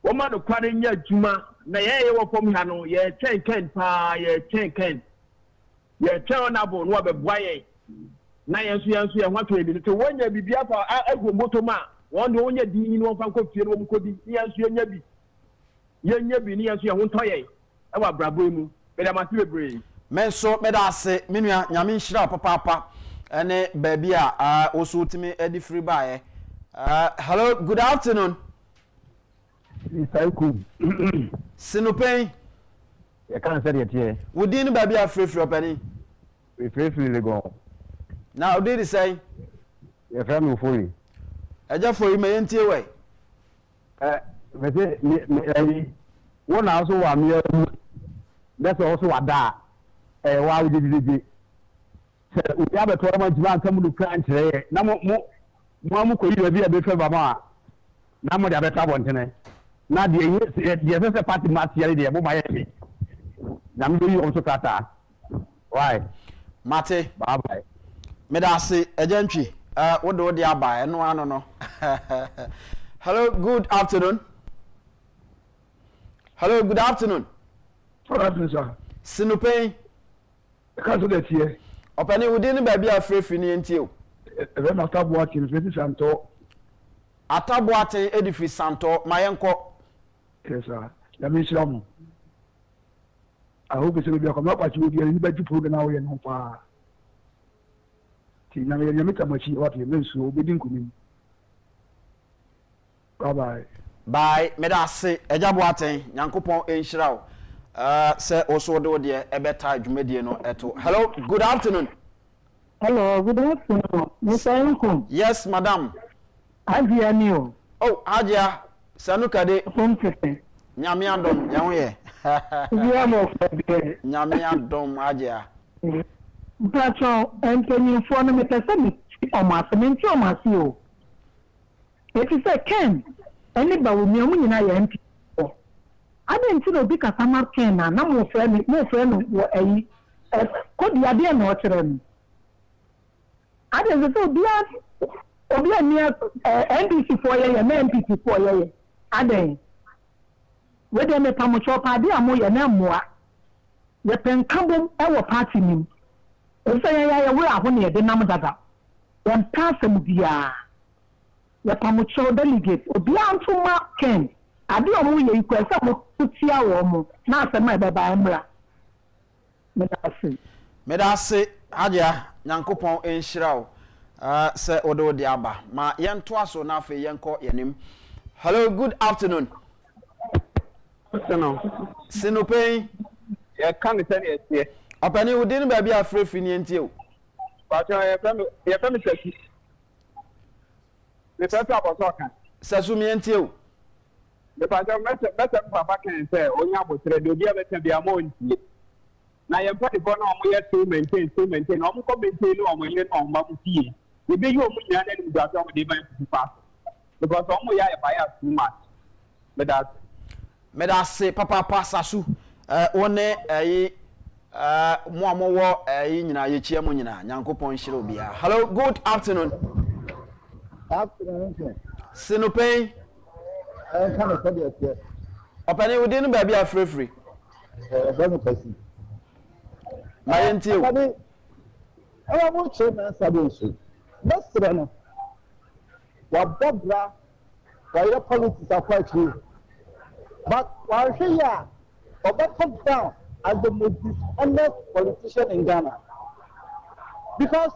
o ma no kware nya juma na ye wo fom ha no ye chen pa ye chen na bo no be boye na ye nso ye hwa to ebi to wonya bibia fa agwo moto ma won de wonya di ni won fa ko fie no mo kodi ye nso nya bi ni ye nso ye ho ntoye e wa brabo mu be da ma ti bebre menso me da se menua nyame nhira papa ene baby a oso timi edi free by hello, good afternoon. Thank you. Sinupei. You can't say it here. Wudi ni baby a free opani. Efeefee go. Now did he say? Your family fully. Agyapong me entie we. Me one also wa me that's also wa da. Wa we did. We have a tournament man come to plan today. Na mo ko yi bi e be fe ba ma. Na mo dia beta bontene. Na de se party match yare de mo ma ye. Na me yi on so kata. Why? Mate. Bye bye. Me da se agentry. What do they buy? No. Hello, good afternoon. Hello, good afternoon. Good afternoon, sir. Sinupay. Cancel that here. Opani within baby afraid fini entio. Then after watching, Mrs. Santo. Atabuate edifice Santo, my uncle. Yes, sir. Let me show. I hope it's going to come up at you with your liberty program now and home far. Now you make a machine what you mean, so we didn't come. Bye bye. Bye, Medase, Agyapong, Nyankopon Enshirao. Say also do the ebeta dwumedie no eto. Hello, good afternoon. Hello, good afternoon. Mr. Uncle. Yes, madam. Ajia Neo. Oh, Ajia, Sanukade. Something. Nyame adom, yawo You are more Nyame adom Ajia. But Anthony for me person o ma se menti o ma se o. It is a Ken. Anybody will me nyina ya MP. Ade nti no bi ka samar Ken na mo friend wo ayi. Ko di ade na o kire mi. Ade so obi ani NDC for ye na MPP for ye. Ade. We dey me pamocho pa ade amoye na moa. Ye penkabom e wo party nim. Say ya we are when the Namadaga. One person dia. The Pamucho delegate, Obian to Mark Ken. I do a way you can put here or not my baby Emra. Medase, Adia, Yankopon Enshirao. Say Odo Diaba. Ma yan twaso na fe yanko yanim. Hello, good afternoon. Afternoon. Sinupay. Yeah, can't tell you. Opani within baby afraid fini entio. But your family says the first of all, Sasumi entio. the better Papa can say, on your boat, there will be a be a month. Now, you're pretty born on my to maintain, I'm commenting on my on Mamuti. We be your money and got on the divine pass. Because I'm buy too much. But that. Medase Papa Passasu. One mo wo nyina ye chia mo nyina Nyankopon hire obia. Hello, good afternoon. Afternoon. Sinupay. Kind of study here. Opani within baby afrefree. Doesn't person. My entio. I want to na sabensu. That's no. Wa bobra wa your politics are quite true. But while here, come down as the most dishonest politician in Ghana. Because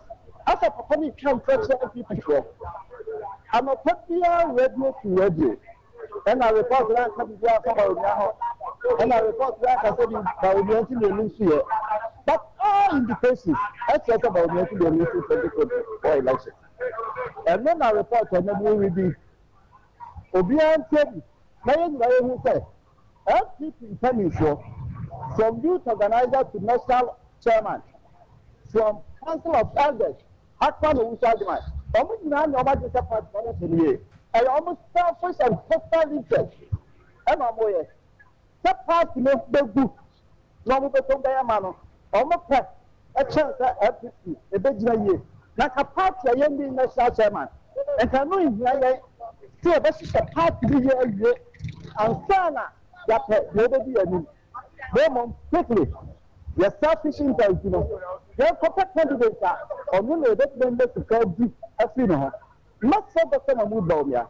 as a performing campaign people, I'm a popular radio to radio. And I report that and I report that I said about the news here. But all indications, I said about the news for election. And then I report on the movie. Obian said, who said, FPP in Peninsula, from youth organizer to national chairman, from council of elders, Akpan Owusu-Agyemang, almost now nobody is a part of the I almost selfish and hostile interest. Emma Moye, that party no good. No more to the man, almost a chance at FPP, a big year. Like a party, I am the national chairman, and I know in here, still, this is a party year, and Sana. That nobody any. They quickly. Your selfish interest, you know. Your corporate candidates are on you know that members to call this as you know. Not so the same mood bomia.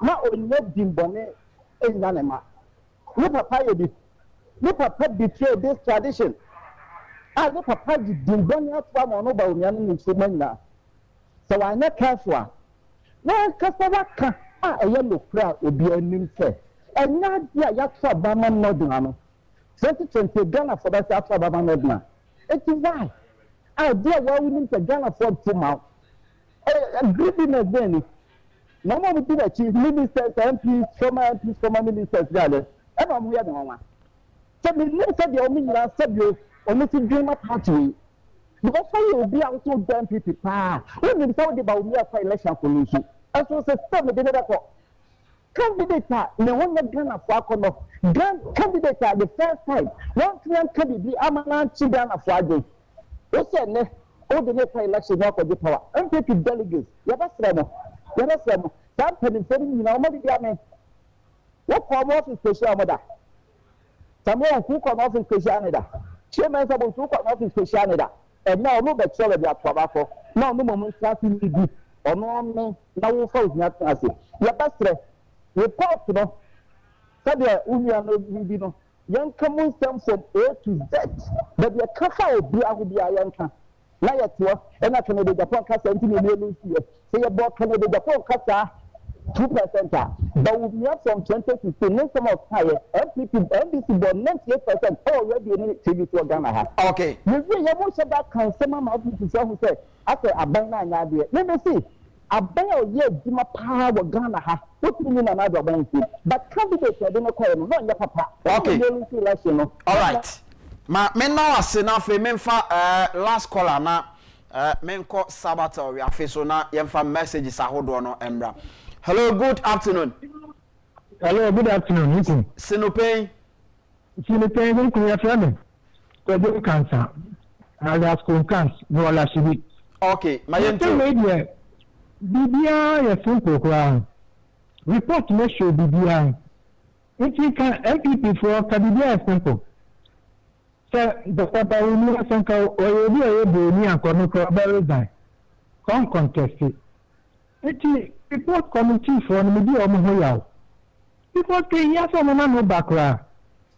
Not on your dimbone in Yanema. No papa did. No papa betrayed this tradition. I no papa did dimbonia from on over Yan Sumana. So I not careful. No customer can a yellow crowd will be a new set. And now, Yaksa Bama Nodman. 2020 Ghana for that after Bama Nodman. It is why dear, why we need to Ghana for 2 months. Greediness then. No more with the chief ministers, MPs, former ministers, and I'm here now. So, we need to be only last subject on this dream of party. Because you will be out to damn people. When you talk about we are election pollution, as was a step with the candidate, no one Ghana for candidate the first time. One candidate, Amana Chidana Friday. What's that? All the next election now for the power. MPP delegates, Yabasramo, that penetrating, you know, maybe the amen. What form of special mother? Someone who come off in special chairman of who come off in special and now no better than that tobacco. No moment starting to be or no, now we follow not as it. Yabasre, report to know. Sadia, Union, young common stem from A to Z, but the Kaka will be a young can. Na yɛ toɔ ɛna Canada Japan kasa nti na ɛmɛ nsi yɛ sɛ yɛ bɔ Canada Japan kasa 2% but we have from 2016 next time of higher NDC bɔ 98% already in TV to Ghana ha. Okay. You see, you must have that consumer market to say who say after aban na nya deɛ. Let me see. Aban a yɛ dima paa wɔ Ghana ha. What do you mean another aban see? But candidates are don't call no nya papa. Okay. All right. Ma me now ase na fe me mfa last caller na me nko Sabato we afi so na yemfa messages ahodo no embra. Hello, good afternoon. Hello, good afternoon. Listen. Sinopay nko ya friend. Ko do cancer. Ala school cancer no ala sibi. Okay, my yento media bibia ya simple kwa. Report me show bibia. If you can MPP for Kadibia simple. Sir, Dr. Baruni Sanka, or you be near Conoco Barrizai. Come contest it. It's report committee for the media of Mohoyao. Because the years of no background.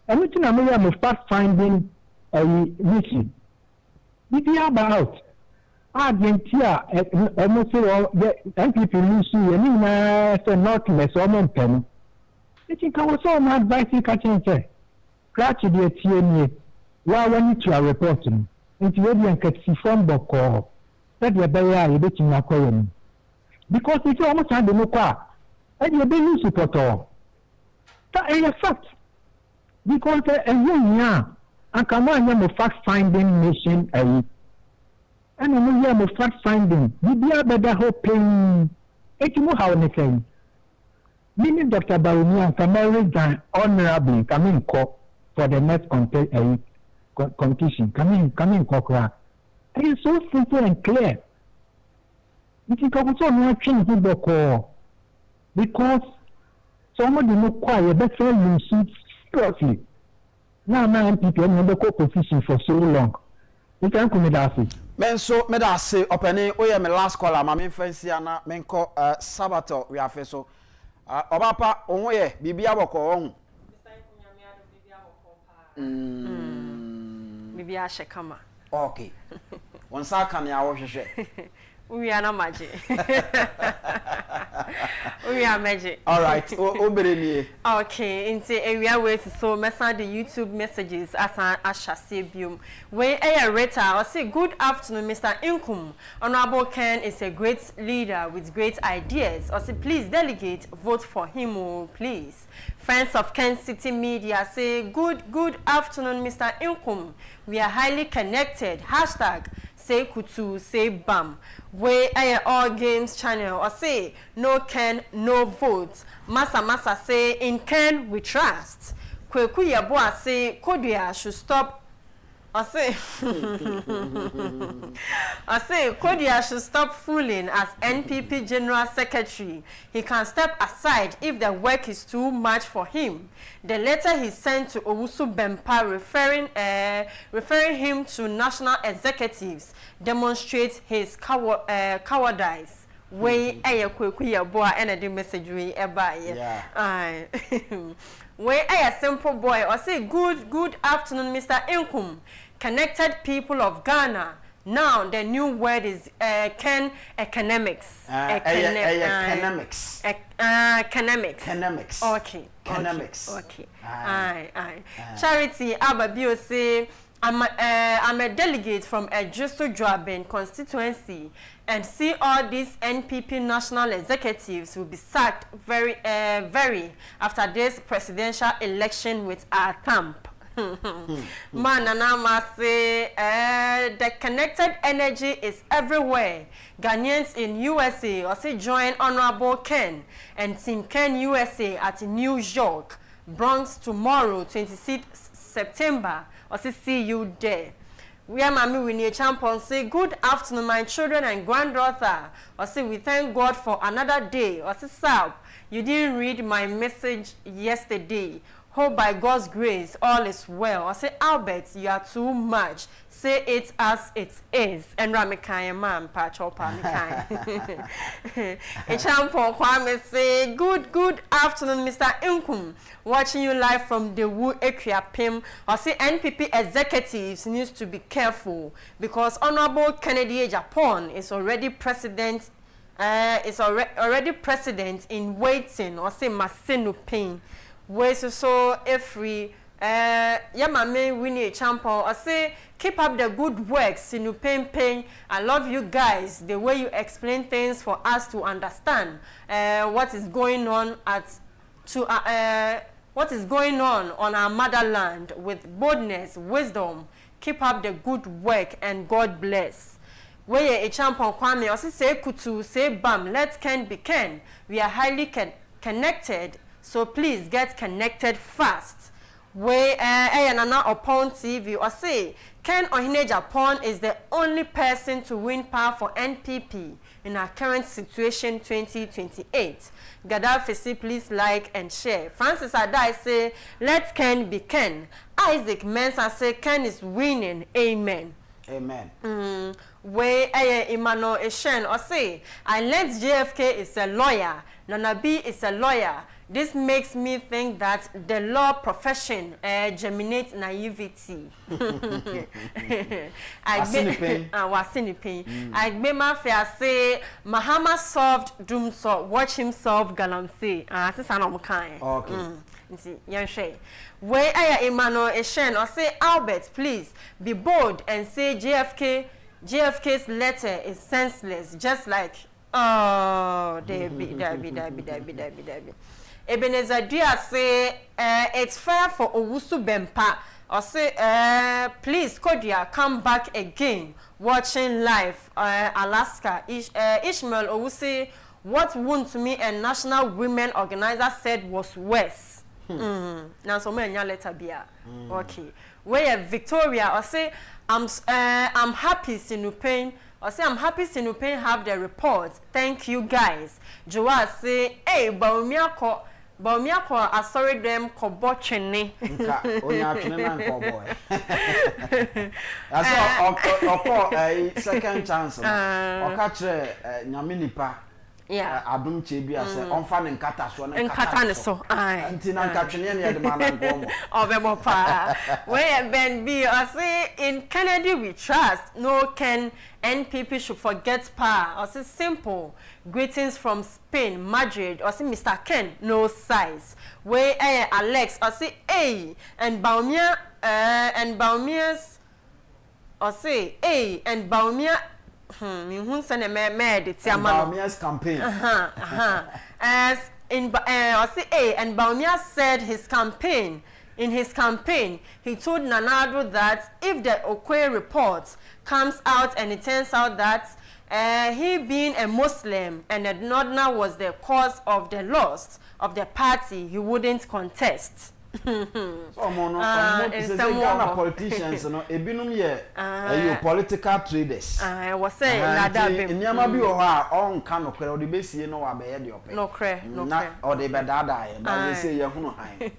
And it's a million of fast finding a mission. Did you about Argentina and most of the MPP Lucy and Northwest or Montana? It's in Kawaso, advice you can say. Scratch the TNA. Why when you are reporting into the Kencity from Boko, that you are betting my coin. Because it's almost had no car, and you're being supporter. That is a fact. Because a young and come on, fact finding mission, and a fact finding, you be a better hoping. It's more how anything. Meaning Dr. Baruni and Kamari honorably coming court for the next competition. Come in, Kokra. It is so simple and clear. It is also not change the call because somebody no quiet, better you see seriously. Now, people never go position for so long. You can come with us. Men so me da say opening we my last caller ma me fancy ana men ko Sabato we afi so obapa onwo ye bibia boko ohun bibia shekama okay won sa kan ya wo hwehwe we are na maji we are magic. All right. Okay. Into area ways so message the YouTube messages as an ashasebium. When a reta I say good afternoon, Mr. Inkum. Honorable Ken is a great leader with great ideas. I say please delegate, vote for him, please. Friends of Kencity Media say good afternoon, Mr. Inkum. We are highly connected. Hashtag say kutu say bam. We all games channel or say no Ken no vote. Masa say in Ken we trust. Kweku Yeboah say Kodia should stop. I say Kodia should stop fooling as NPP General Secretary. He can step aside if the work is too much for him. The letter he sent to Owusu Bempa referring him to national executives demonstrates his cowardice. Way Kweku Yeboah and the message we Way a simple boy or say good afternoon, Mr. Inkum. Connected people of Ghana. Now the new word is economics. Economics. Okay. Aye. Charity Ababio say I'm a delegate from Ejusto Joabin constituency, and see all these NPP national executives will be sacked very after this presidential election with our thump. Man, and I say the connected energy is everywhere. Ghanaians in USA also join Honorable Ken and Team Ken USA at New York, Bronx tomorrow, 26th September. Also see you there. We are Mami Winnie Champon say good afternoon, my children and granddaughter. Also we thank God for another day. Also Sab, you didn't read my message yesterday. Hope by God's grace all is well. I say, Albert, you are too much. Say it as it is. And Ramikaya man, Pachopa Mikaya. A champion Kwame say, good afternoon, Mr. Inkum. Watching you live from the Wu Ekyapim. I say NPP executives needs to be careful because Honorable Kennedy Agyapong is already president. Already president in waiting. Or say Masinu Pain. Way so every Yamame Winnie Champon, I say keep up the good work, Sinu Pain. I love you guys, the way you explain things for us to understand what is going on what is going on our motherland with boldness, wisdom. Keep up the good work and God bless. Where a champion Kwame, I say kutu, say bam, let Ken be Ken. We are highly connected. So please get connected fast. Where Nana upon TV or say Ken Agyapong is the only person to win power for NPP in our current situation 2028. Gaddafi, please like and share. Francis Adai say let Ken be Ken. Isaac Mensah say Ken is winning. Amen. Amen. Where Emmanuel Eshen or say I learned JFK is a lawyer. Nana B is a lawyer. This makes me think that the law profession germinates naivety. I remember I say Mahama solved doom so watch him solve galamsey. This is an kind. Okay. Where Emmanuel Eshen or say Albert, please be bold and say JFK's letter is senseless, just like there be. Ebenezer Dia say it's fair for Owusu Bempa or say please Kodia come back again watching live Alaska. Ishmael Owusu, what Wound to Me and National Women Organizer said was worse. Now so many letter bia. Okay. Where Victoria or say I'm happy Sinupain. I say I'm happy Sinupain have the report. Thank you guys. Joa say, hey, Baumiako, I sorry them kobochene. Onya chene man koboy. I saw second chance. O catch nyame nipa. Yeah. Adum chebi ase onfa ne nkata so ne nkata ne so. Anti na nkatwene ne de man ngomo. Obemo pa. Where Ben B I say in Kennedy we trust. No Ken NPP should forget power. I say simple. Greetings from Spain, Madrid. I say Mr. Ken, no size. Where Alex, I say hey and Baumia Baumia's I say hey and Baumia Baumia's campaign. As in I say hey and Baumia said his campaign. In his campaign, he told Nanado that if the Okwe report comes out and it turns out that he being a Muslim and that Northerner was the cause of the loss of the party, he wouldn't contest. So Ghana politicians, no, ebinum ye political traders. I was saying that nyama bi o ha on ka no kwere o de besie no wa be ye de ope. No kre. O de be dada ye, but they say ye hunu han.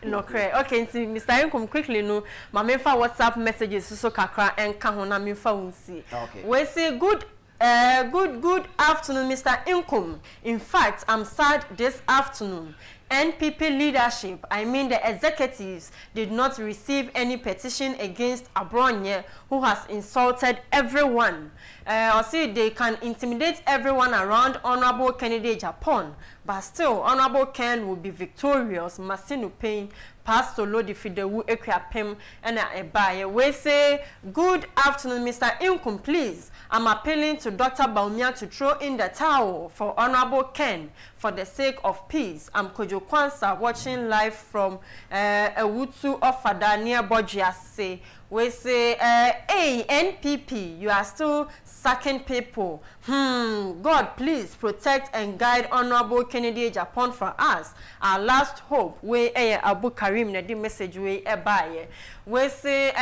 No kre. Okay, Mr. Inkum quickly no, ma me fa WhatsApp messages so kakra enka ho na me fa unsi. Okay. We say good afternoon, Mr. Inkum. In fact, I'm sad this afternoon. NPP leadership, I mean the executives, did not receive any petition against Abronye, who has insulted everyone. Or see, they can intimidate everyone around Honorable Kennedy Agyapong, but still Honorable Ken will be victorious. Masinu Payne Pastor Lodi Fidewu Ekwapem and Ebaye. We say good afternoon, Mr. Inkum, please. I'm appealing to Dr. Baumia to throw in the towel for Honorable Ken for the sake of peace. I'm Kojo Kwanza watching live from Ewutu Ofada near Bojiase. We say, hey, NPP, you are still sacking people. God, please protect and guide Honorable Kennedy Agyapong for us. Our last hope. We Abu Karim Nadi message we ebaye. We say,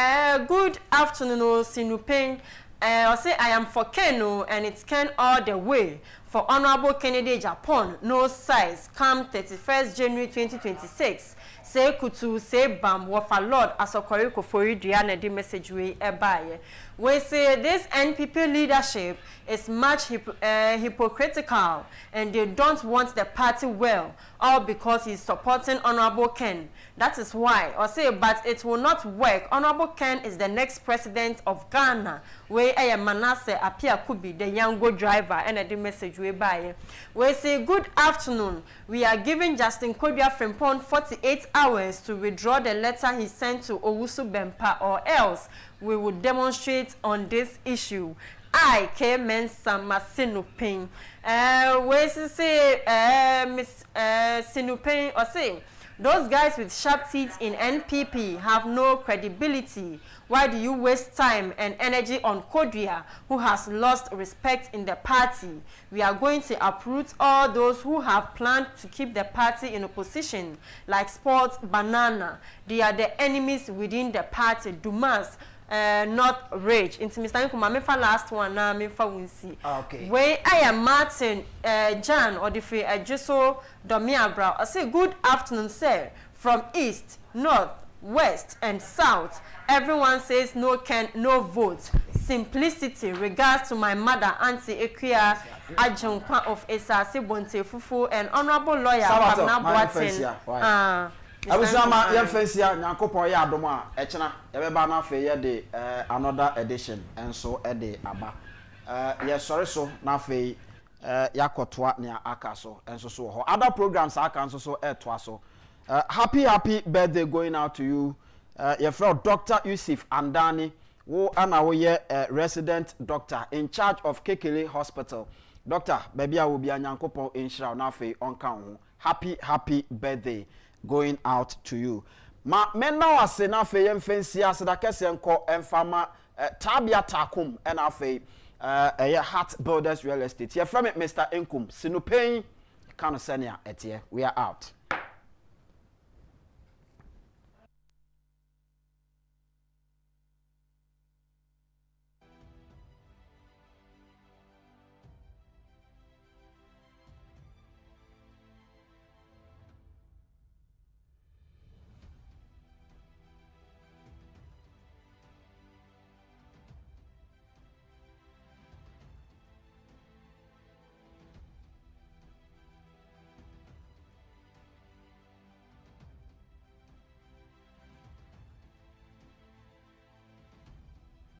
good afternoon, Sinupeng. I say I am for Keno and it's Ken all the way. For Honorable Kennedy Agyapong, no size. Come 31st January 2026. Say kutu say bam wafa Lord asokori kofori diana di message we ebaye. We say this NPP leadership is much hypocritical and they don't want the party well, all because he's supporting Honorable Ken. That is why, or say, but it will not work. Honorable Ken is the next president of Ghana. We Manasseh Apia Kubi, the Yango driver, and the message we buy. We say, good afternoon. We are giving Justin Kodua Frimpong 48 hours to withdraw the letter he sent to Owusu Bempa, or else we will demonstrate on this issue. I came in some Sinuping. We say, Miss Sinuping, or say, those guys with sharp teeth in NPP have no credibility. Why do you waste time and energy on Kodua, who has lost respect in the party? We are going to uproot all those who have planned to keep the party in opposition, like Sports Banana. They are the enemies within the party. Dumas, not rage. Into Mr. Nkuma, me for last one now, me for Wincy. Okay. Where I am Martin, Jan, or the free Jeso Domia Brow. I say good afternoon, sir. From east, north, west, and south. Everyone says no can, no vote. Simplicity. Regards to my mother, Auntie Ekia Agyapong of Esase Bonte Fufu, and honorable lawyer Pabna Boatin. Abusama yemfensia nyankopon ya adoma echena yebeba na afa ye de another edition enso e de aba ye sorry so na afa yakotoa ne aka so enso so ho other programs aka enso so etoa so happy birthday going out to you your friend Dr. Yusuf Andani wo ana wo ye resident doctor in charge of Kekele Hospital. Doctor baby a wo bia nyankopon enhira na afa onka ho happy birthday going out to you. Ma menna wase na fe yemfensia seda kese enko enfama tabia takum ena afe Heart Builders Real Estate. Ye from it Mr. Inkum Sinupeng kan senia etie. We are out.